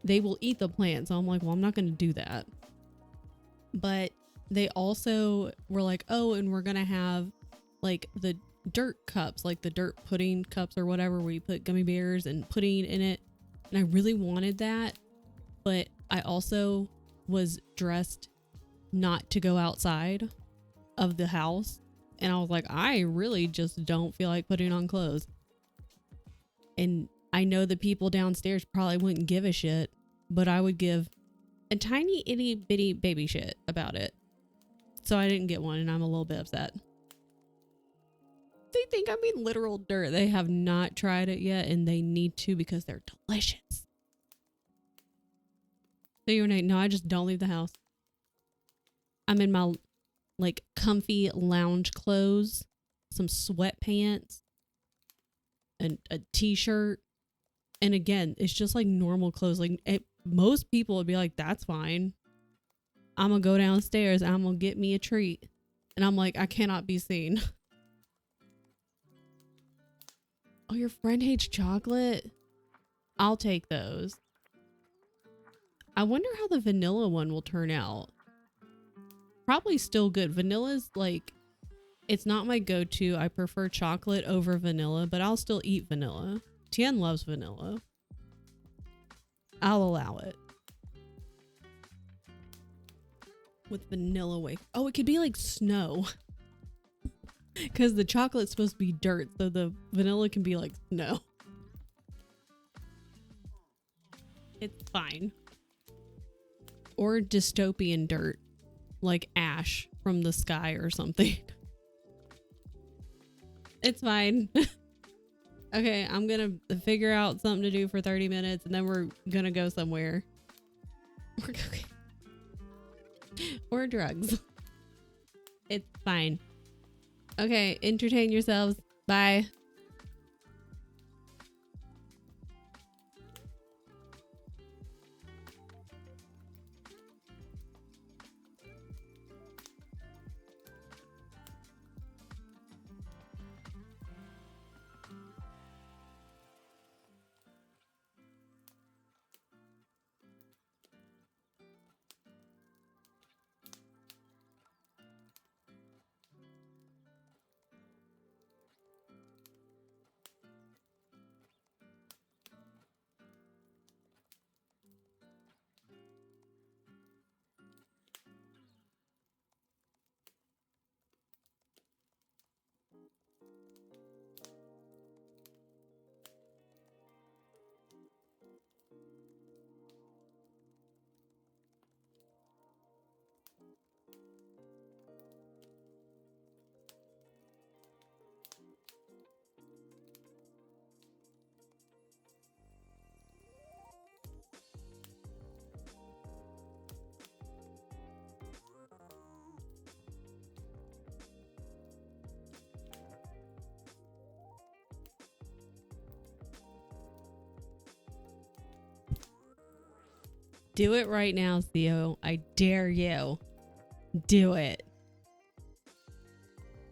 they will eat the plant. So I'm like, well, I'm not going to do that. But they also were like, oh, and we're going to have like the dirt cups, like the dirt pudding cups or whatever, where you put gummy bears and pudding in it. And I really wanted that. But I also was dressed not to go outside of the house. And I was like, I really just don't feel like putting on clothes. And I know the people downstairs probably wouldn't give a shit, but I would give a tiny itty bitty baby shit about it. So I didn't get one, and I'm a little bit upset. They think I mean literal dirt. They have not tried it yet, and they need to because they're delicious. So you're like, no, I just don't leave the house. I'm in my like comfy lounge clothes, some sweatpants, and a t-shirt. And again, it's just like normal clothes. Like most people would be like, that's fine. I'm going to go downstairs and I'm going to get me a treat. And I'm like, I cannot be seen. Oh, your friend hates chocolate? I'll take those. I wonder how the vanilla one will turn out. probably still good. Vanilla's like, it's not my go-to. I prefer chocolate over vanilla, but I'll still eat vanilla. Tien loves vanilla. I'll allow it. With vanilla wafer. Oh, it could be like snow. Because the chocolate's supposed to be dirt, so the vanilla can be like snow. It's fine. Or dystopian dirt. Like ash from the sky or something. It's fine. Okay, I'm gonna figure out something to do for 30 minutes and then we're gonna go somewhere. Okay. Or drugs. It's fine. Okay, entertain yourselves. Bye. Do it right now, Theo. I dare you. Do it.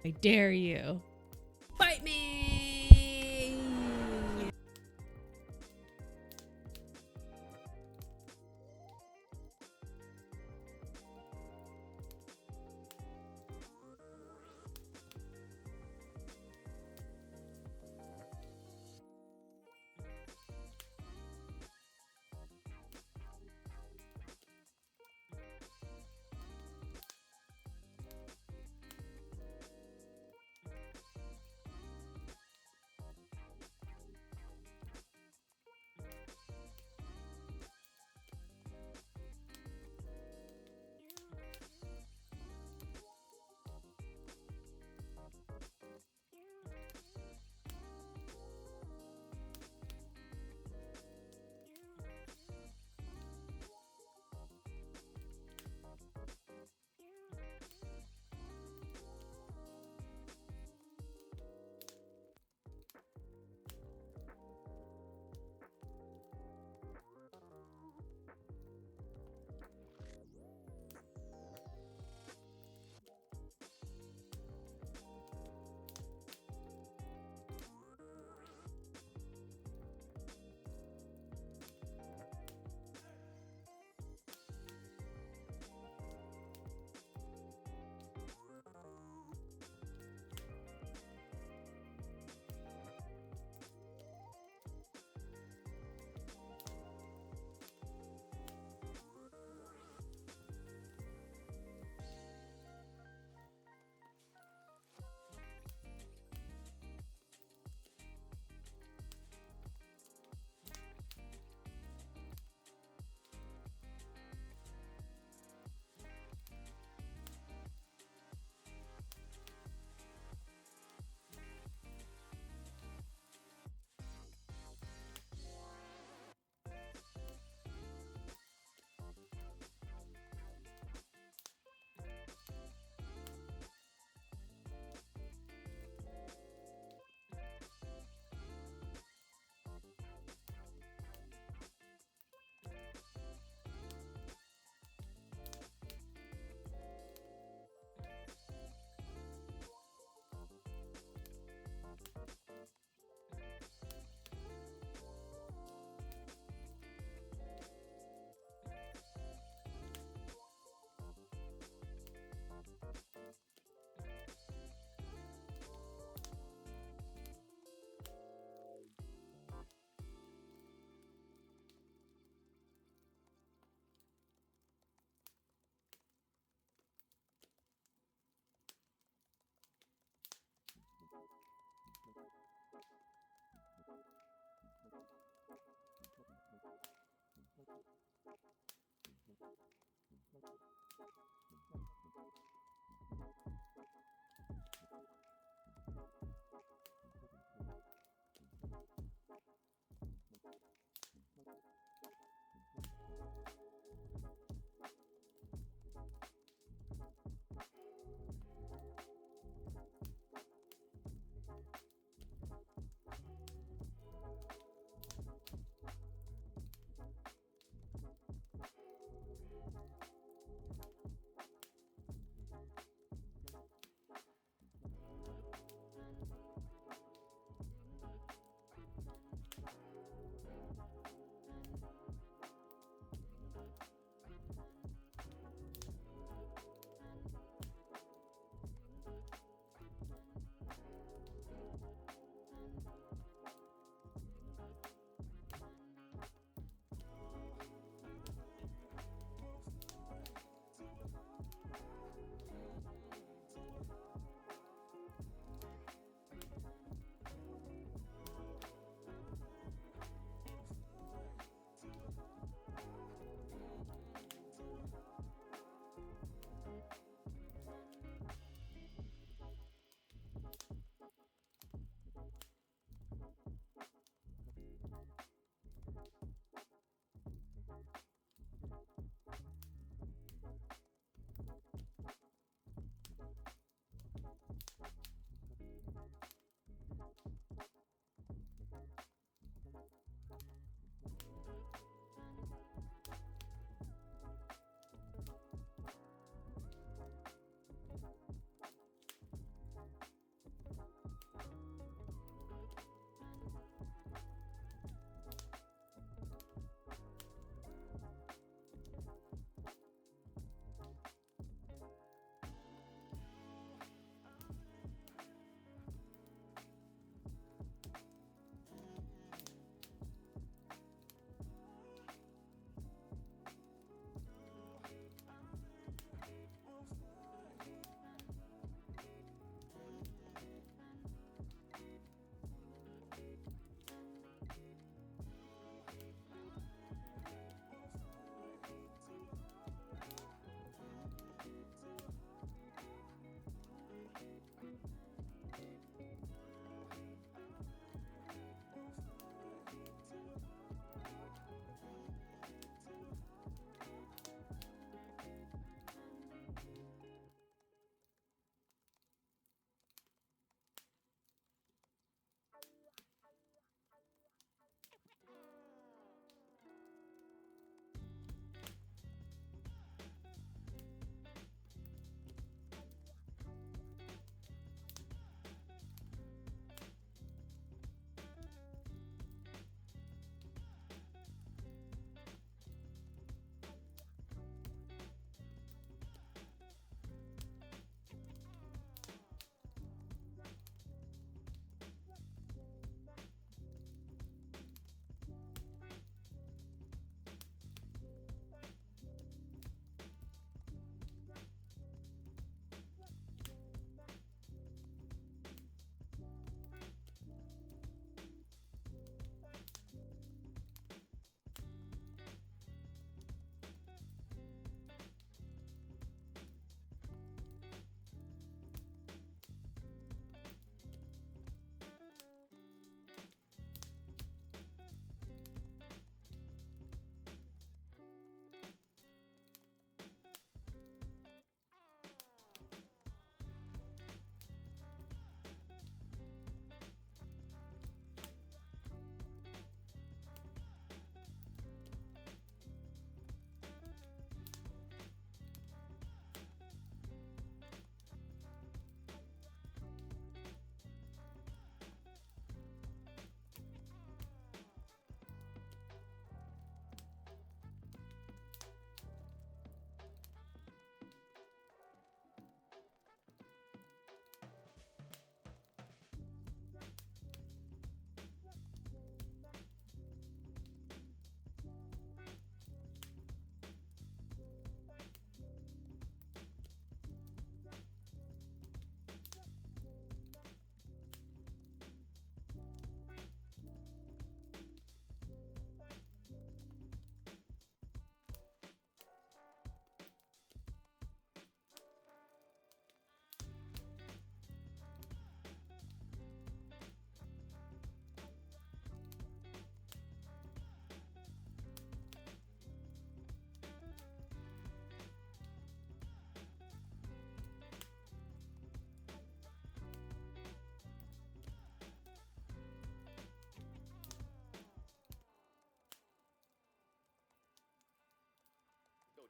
I dare you. Fight me!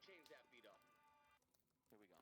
change that beat up. Here we go.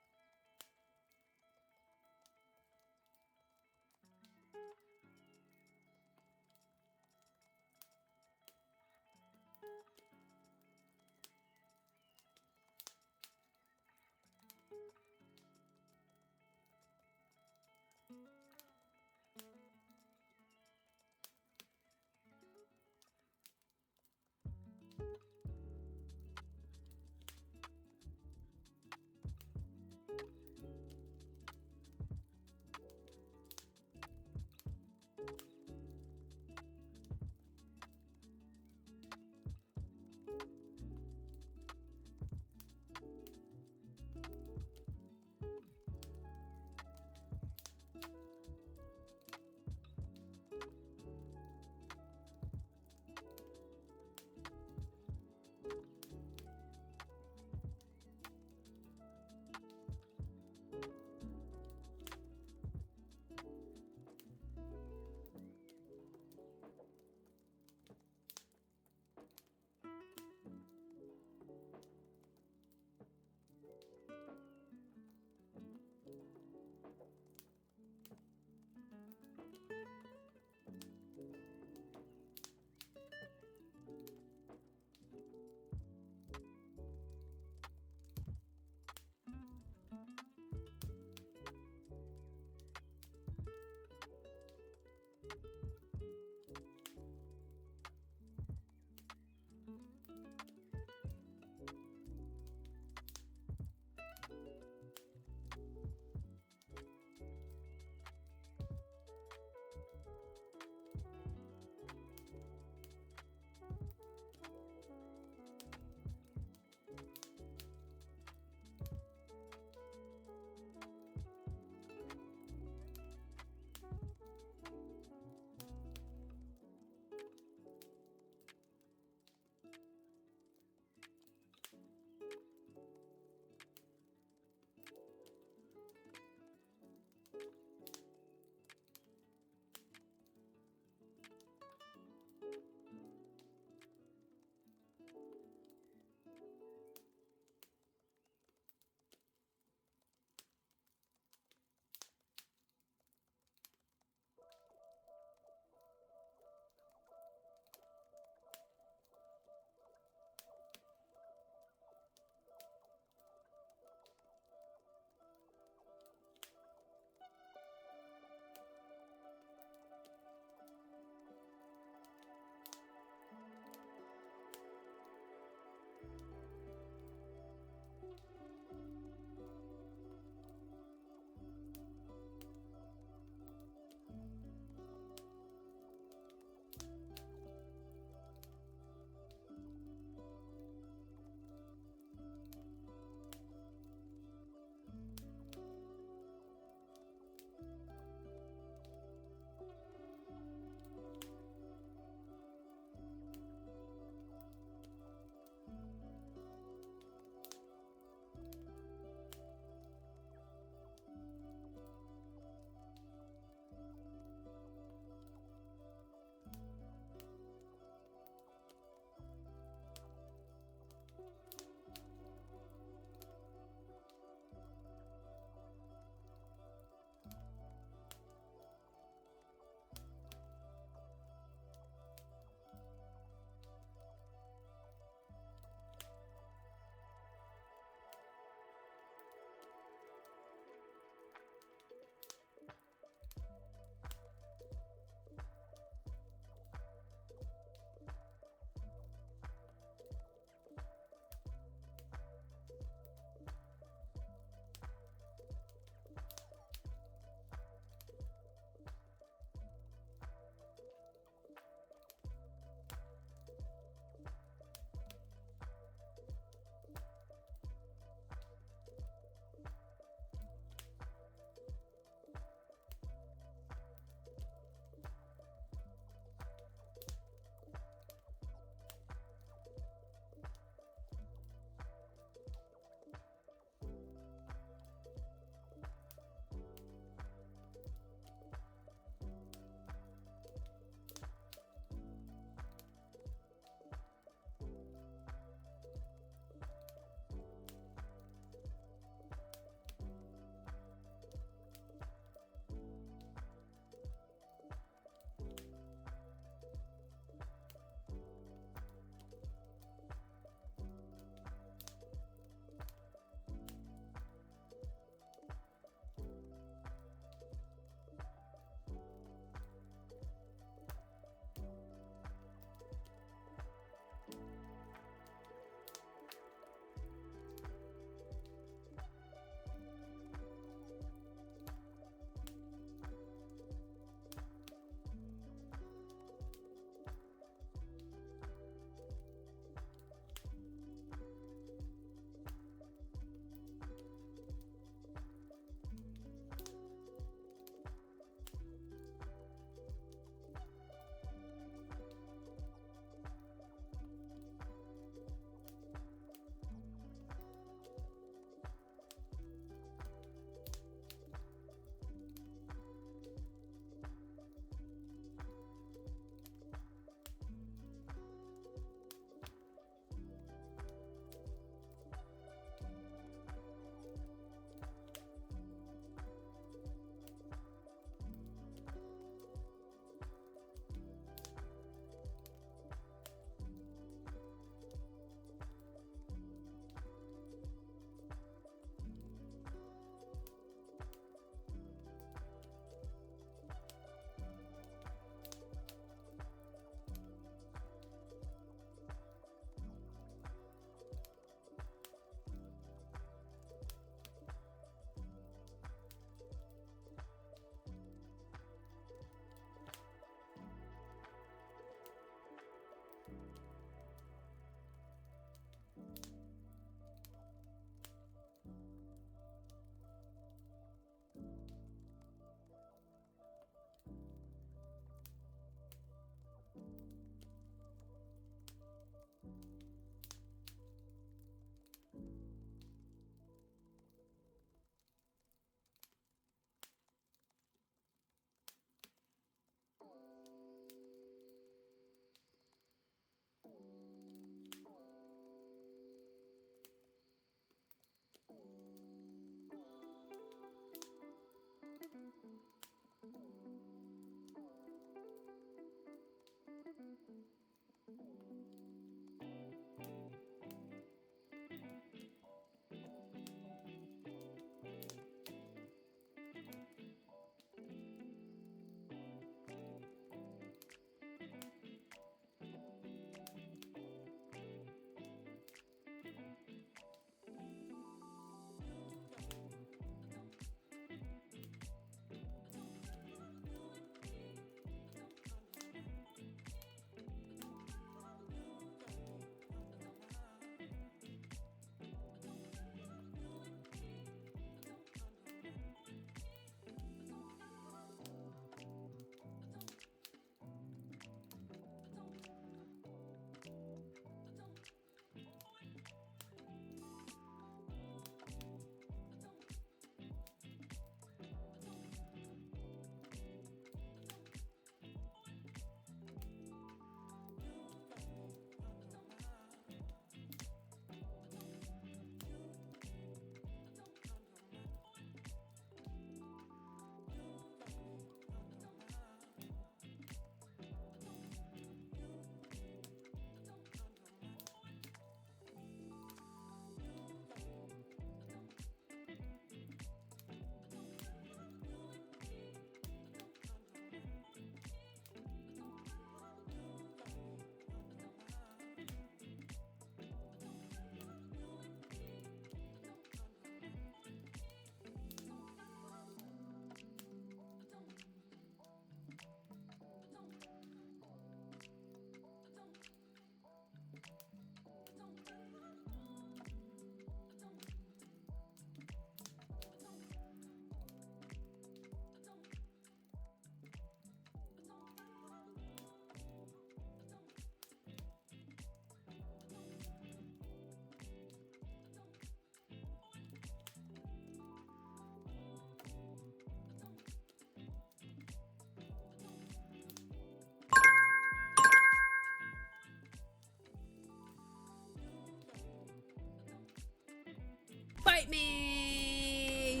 Fight me!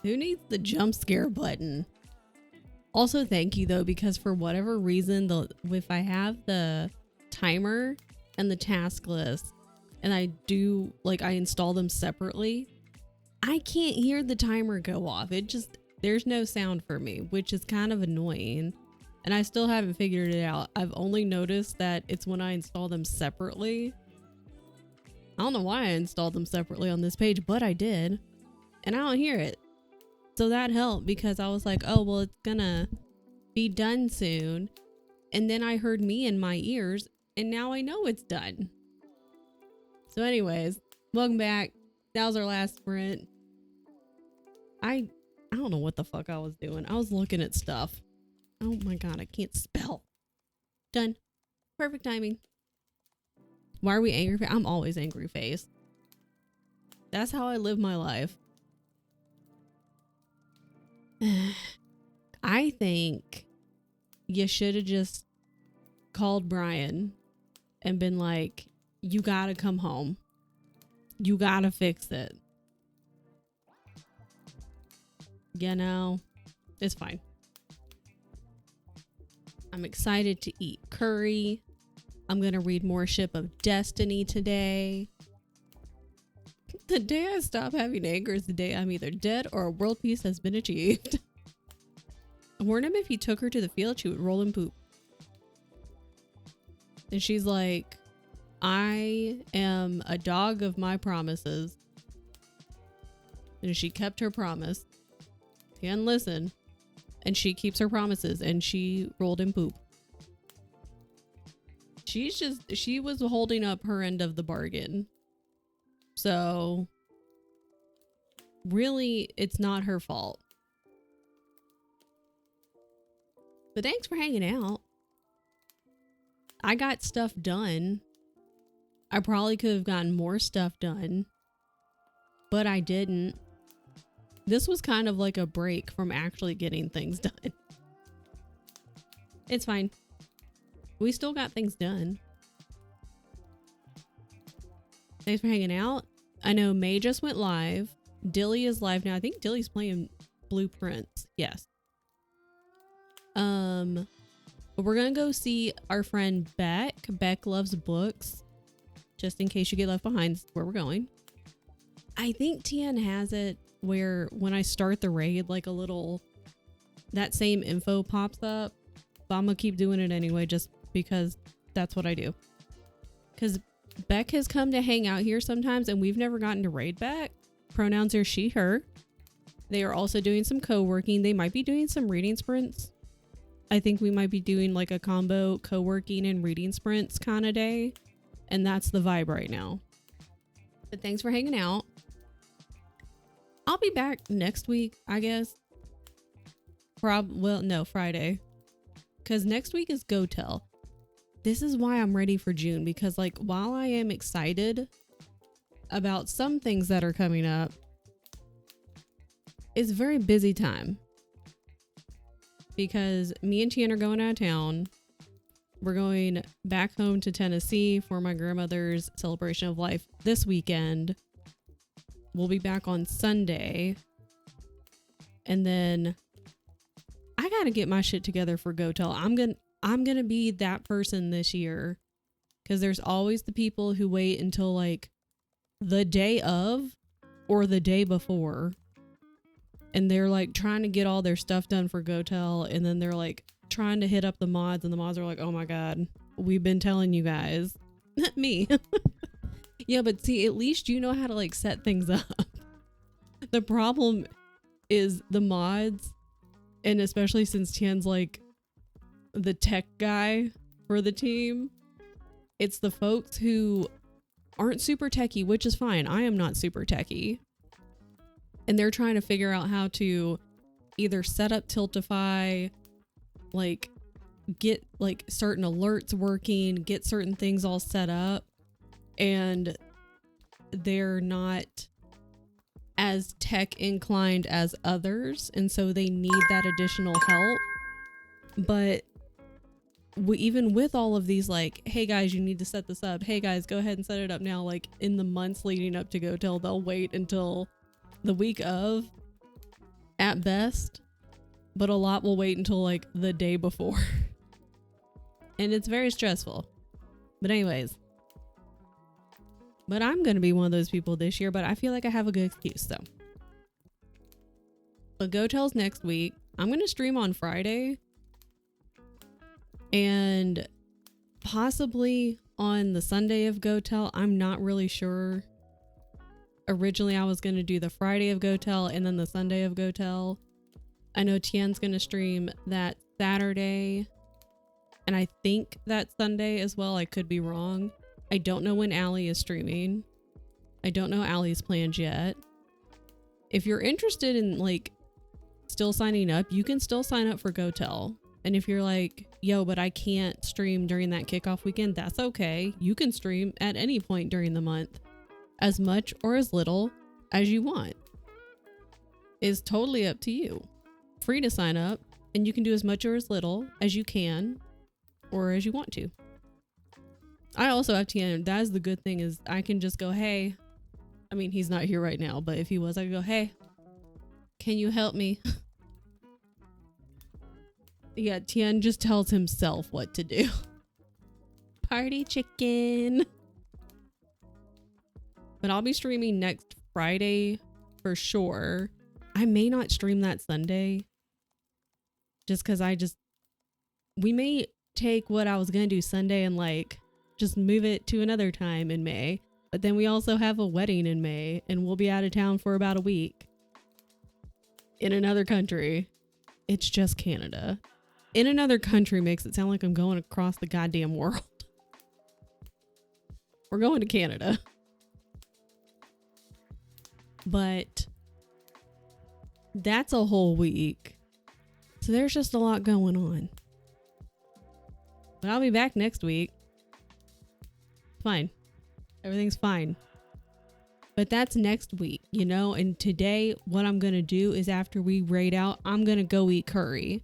Who needs the jump scare button? Also, thank you though, because for whatever reason, if I have the timer and the task list and I install them separately, I can't hear the timer go off. There's no sound for me, which is kind of annoying. And I still haven't figured it out. I've only noticed that it's when I install them separately. I don't know why I installed them separately on this page, but I did. And I don't hear it. So that helped because I was like, oh, well, it's gonna be done soon. And then I heard me in my ears and now I know it's done. So anyways, welcome back. That was our last sprint. I don't know what the fuck I was doing. I was looking at stuff. Oh my god, I can't spell. Done. Perfect timing. Why are we angry face? I'm always angry face. That's how I live my life. I think you should have just called Brian and been like, you gotta come home. You gotta fix it. You know, it's fine. I'm excited to eat curry. I'm going to read more Ship of Destiny today. The day I stop having anger is the day I'm either dead or a world peace has been achieved. I warned him if he took her to the field, she would roll and poop. And she's like, I am a dog of my promises. And she kept her promise. He didn't listen. And she keeps her promises and she rolled in poop. She was holding up her end of the bargain. So really, it's not her fault. But thanks for hanging out. I got stuff done. I probably could have gotten more stuff done, but I didn't. This was kind of like a break from actually getting things done. It's fine. We still got things done. Thanks for hanging out. I know May just went live. Dilly is live now. I think Dilly's playing Blueprints. Yes. But we're gonna go see our friend Beck. Beck loves books. Just in case you get left behind, this is where we're going. I think Tian has it where when I start the raid, like a little, that same info pops up. But I'm gonna keep doing it anyway, just because that's what I do. Because Beck has come to hang out here sometimes, and we've never gotten to raid Beck. Pronouns are she, her. They are also doing some co-working. They might be doing some reading sprints. I think we might be doing like a combo co-working and reading sprints kind of day. And that's the vibe right now. But thanks for hanging out. I'll be back next week, I guess. Well, no, Friday. Because next week is Go Tell. This is why I'm ready for June. Because like, while I am excited about some things that are coming up, it's a very busy time. Because me and Tian are going out of town. We're going back home to Tennessee for my grandmother's celebration of life this weekend. We'll be back on Sunday. And then I gotta get my shit together for Go Tell. I'm gonna be that person this year. Because there's always the people who wait until like the day of or the day before. And they're like trying to get all their stuff done for Go Tell. And then they're like trying to hit up the mods. And the mods are like, oh my God, we've been telling you guys. Not me. Yeah, but see, at least you know how to like set things up. The problem is the mods. And especially since Tian's like the tech guy for the team. It's the folks who aren't super techie, which is fine. I am not super techie. And they're trying to figure out how to either set up Tiltify, like get like certain alerts working, get certain things all set up. And they're not as tech inclined as others. And so they need that additional help. But even with all of these, like, hey guys, you need to set this up. Hey guys, go ahead and set it up now. Like in the months leading up to Go Tell, they'll wait until the week of at best, but a lot will wait until like the day before. And it's very stressful. But anyways, but I'm gonna be one of those people this year, but I feel like I have a good excuse though. But Go Tell's next week. I'm gonna stream on Friday and possibly on the Sunday of Go Tell. I'm not really sure. Originally, I was going to do the Friday of Go Tell and then the Sunday of Go Tell. I know Tian's going to stream that Saturday. And I think that Sunday as well. I could be wrong. I don't know when Allie is streaming. I don't know Allie's plans yet. If you're interested in like still signing up, you can still sign up for Go Tell. And if you're like, yo, but I can't stream during that kickoff weekend, that's okay. You can stream at any point during the month. As much or as little as you want. Is totally up to you. Free to sign up, and you can do as much or as little as you can or as you want to. I also have Tian. That is the good thing, is I can just go, hey. I mean, he's not here right now, but if he was, I could go, hey, can you help me? Yeah, Tian just tells himself what to do. Party chicken. But I'll be streaming next Friday for sure. I may not stream that Sunday. Just because we may take what I was going to do Sunday and like just move it to another time in May. But then we also have a wedding in May and we'll be out of town for about a week. In another country. It's just Canada. In another country makes it sound like I'm going across the goddamn world. We're going to Canada. But that's a whole week. So there's just a lot going on. But I'll be back next week. Fine. Everything's fine. But that's next week, you know? And today, what I'm going to do is after we raid out, I'm going to go eat curry.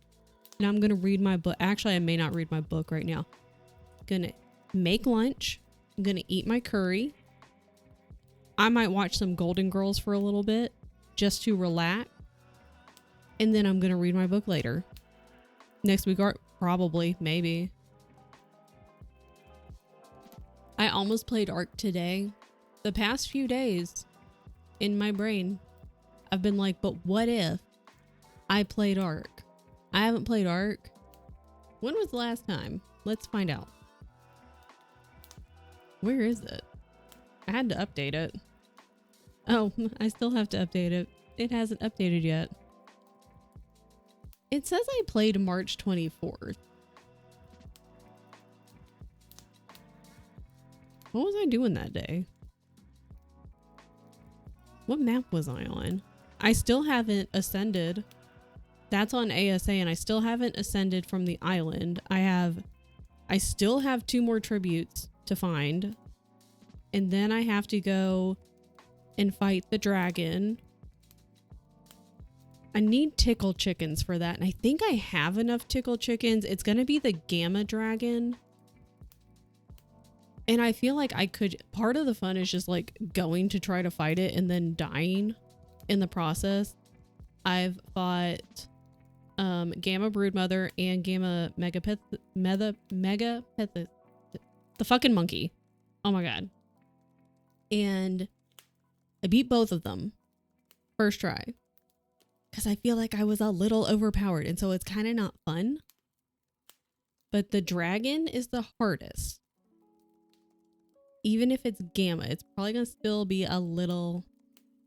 And I'm going to read my book. Actually, I may not read my book right now. I'm going to make lunch. I'm going to eat my curry. I might watch some Golden Girls for a little bit just to relax. And then I'm going to read my book later. Next week, or probably, maybe. I almost played Ark today. The past few days in my brain, I've been like, but what if I played Ark? I haven't played Ark. When was the last time? Let's find out. Where is it? I had to update it. Oh, I still have to update it. It hasn't updated yet. It says I played March 24th. What was I doing that day? What map was I on? I still haven't ascended. That's on ASA, and I still haven't ascended from the island. I still have 2 more tributes to find. And then I have to go and fight the dragon. I need tickle chickens for that. And I think I have enough tickle chickens. It's going to be the gamma dragon. And I feel like I could, part of the fun is just like going to try to fight it and then dying in the process. I've fought Gamma Broodmother and Gamma Megapith, the fucking monkey. Oh my god. And I beat both of them first try because I feel like I was a little overpowered, and so it's kind of not fun. But the dragon is the hardest. Even if it's Gamma, it's probably gonna still be a little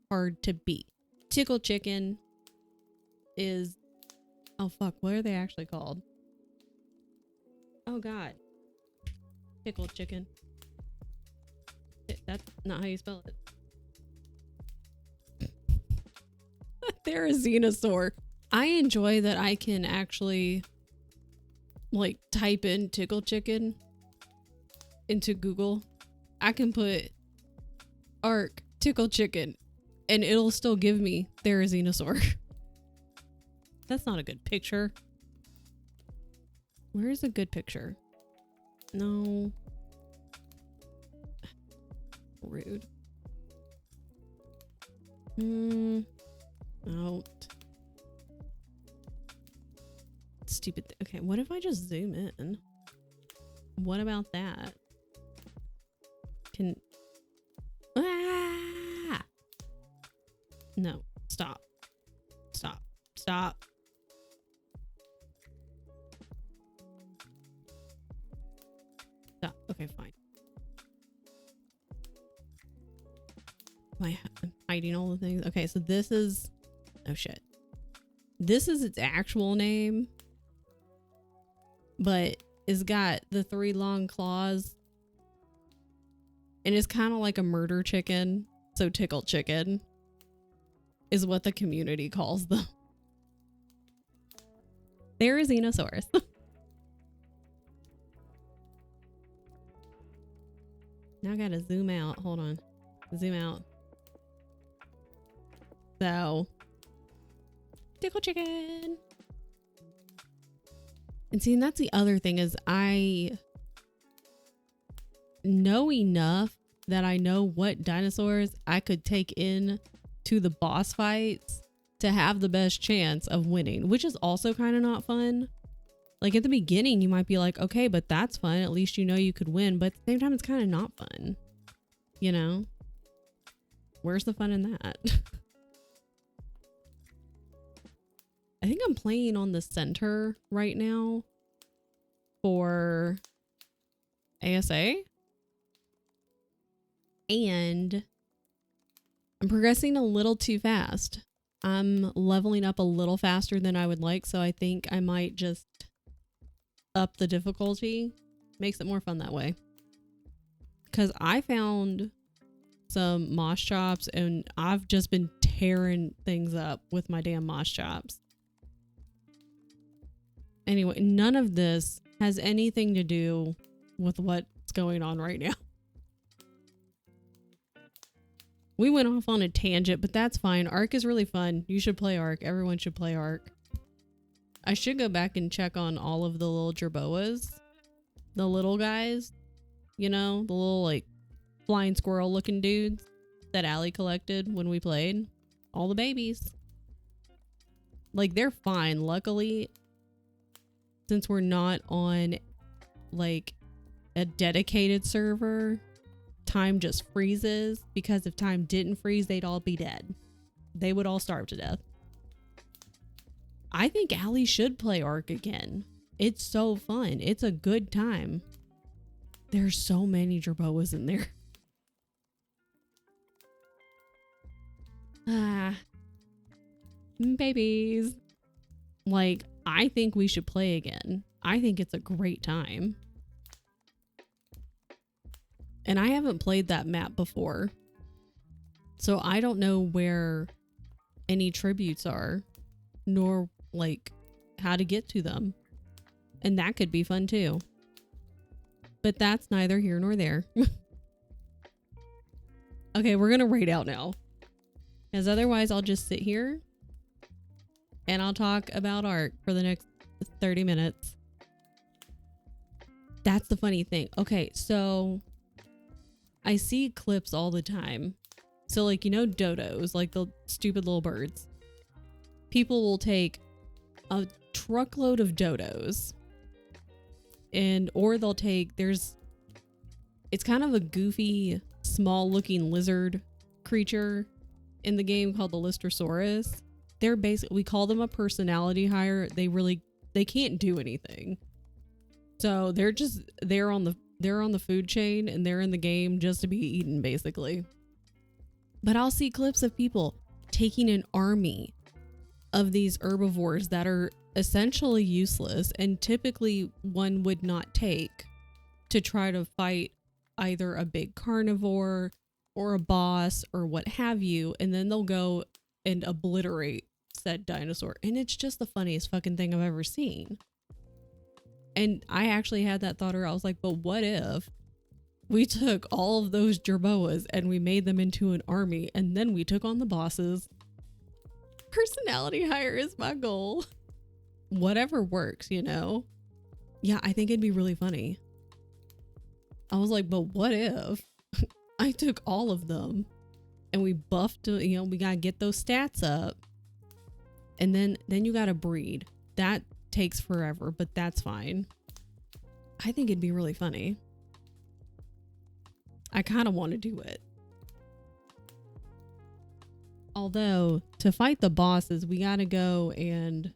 hard to beat. Tickle chicken is, oh fuck, what are they actually called? Oh god. Tickle chicken. That's not how you spell it. They're a Xenosaur. I enjoy that I can actually like type in tickle chicken into Google. I can put Ark tickle chicken and it'll still give me Therizinosaur. That's not a good picture. Where is a good picture? No. Rude. Out. Stupid. Okay, what if I just zoom in? What about that? Can... Ah! No. Stop. Stop. Stop. Stop. Okay, fine. I'm hiding all the things. Okay, so this is... Oh, shit. This is its actual name. But it's got the 3 long claws. And it's kind of like a murder chicken. So tickle chicken is what the community calls them. They're a Xenosaurus. Now I gotta zoom out. Hold on. Zoom out. So, tickle chicken. And see, and that's the other thing is I know enough that I know what dinosaurs I could take in to the boss fights to have the best chance of winning, which is also kind of not fun. Like at the beginning, you might be like, okay, but that's fun. At least you know you could win. But at the same time, it's kind of not fun. You know? Where's the fun in that? I think I'm playing on the center right now for ASA. And I'm progressing a little too fast. I'm leveling up a little faster than I would like, so I think I might just up the difficulty. Makes it more fun that way. Because I found some moss chops and I've just been tearing things up with my damn moss chops. Anyway, none of this has anything to do with what's going on right now. We went off on a tangent, but that's fine. Ark is really fun. You should play Ark. Everyone should play Ark. I should go back and check on all of the little jerboas. The little guys. You know, the little like flying squirrel looking dudes. that Allie collected when we played. All the babies. Like, they're fine. Luckily, since we're not on like a dedicated server, time just freezes, because if time didn't freeze, they'd all be dead. They would all starve to death. I think Allie should play Ark again. It's so fun. It's a good time. There's so many jerboas in there. Ah, babies. Like, I think we should play again. I think it's a great time. And I haven't played that map before, so I don't know where any tributes are, nor like how to get to them. And that could be fun too. But that's neither here nor there. Okay, we're gonna raid out now, because otherwise I'll just sit here and I'll talk about Ark for the next 30 minutes. That's the funny thing. Okay, so I see clips all the time. So, like, you know, dodos, like the stupid little birds. People will take a truckload of dodos, and or they'll take, it's kind of a goofy, small looking lizard creature in the game called the Lystrosaurus. They're basically, we call them a personality hire. They can't do anything. So they're on the food chain, and they're in the game just to be eaten, basically. But I'll see clips of people taking an army of these herbivores that are essentially useless, and typically one would not take, to try to fight either a big carnivore or a boss or what have you, and then they'll go and obliterate said dinosaur. And it's just the funniest fucking thing I've ever seen. And I actually had that thought, or I was like, but what if we took all of those jerboas and we made them into an army, and then we took on the bosses? Personality hire is my goal. Whatever works, you know? Yeah, I think it'd be really funny. I was like, but what if I took all of them and we buffed, you know, we gotta get those stats up, and then you gotta breed. That takes forever, but that's fine. I think it'd be really funny. I kind of want to do it. Although, to fight the bosses, we gotta go and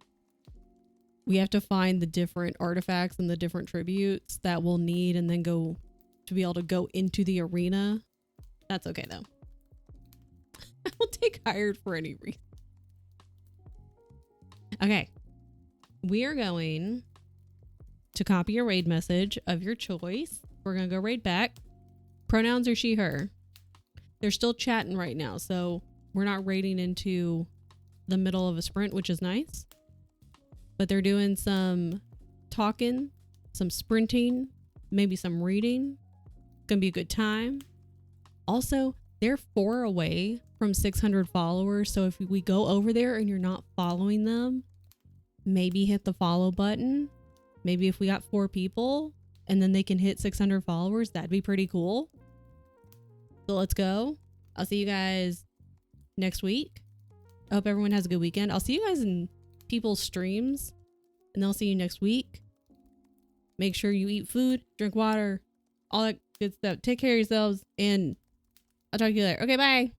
we have to find the different artifacts and the different tributes that we'll need, and then go to be able to go into the arena. That's okay though. I will take hired for any reason. Okay. We are going to copy a raid message of your choice. We're going to go raid back. Pronouns are she, her. They're still chatting right now, so we're not raiding into the middle of a sprint, which is nice. But they're doing some talking, some sprinting, maybe some reading. It's going to be a good time. Also, they're 4 away from 600 followers, so if we go over there and you're not following them, maybe hit the follow button. Maybe if we got 4 people and then they can hit 600 followers, that'd be pretty cool. So let's go. I'll see you guys next week. I hope everyone has a good weekend. I'll see you guys in people's streams, and I'll see you next week. Make sure you eat food, drink water, all that good stuff. Take care of yourselves, and I'll talk to you later. Okay, bye.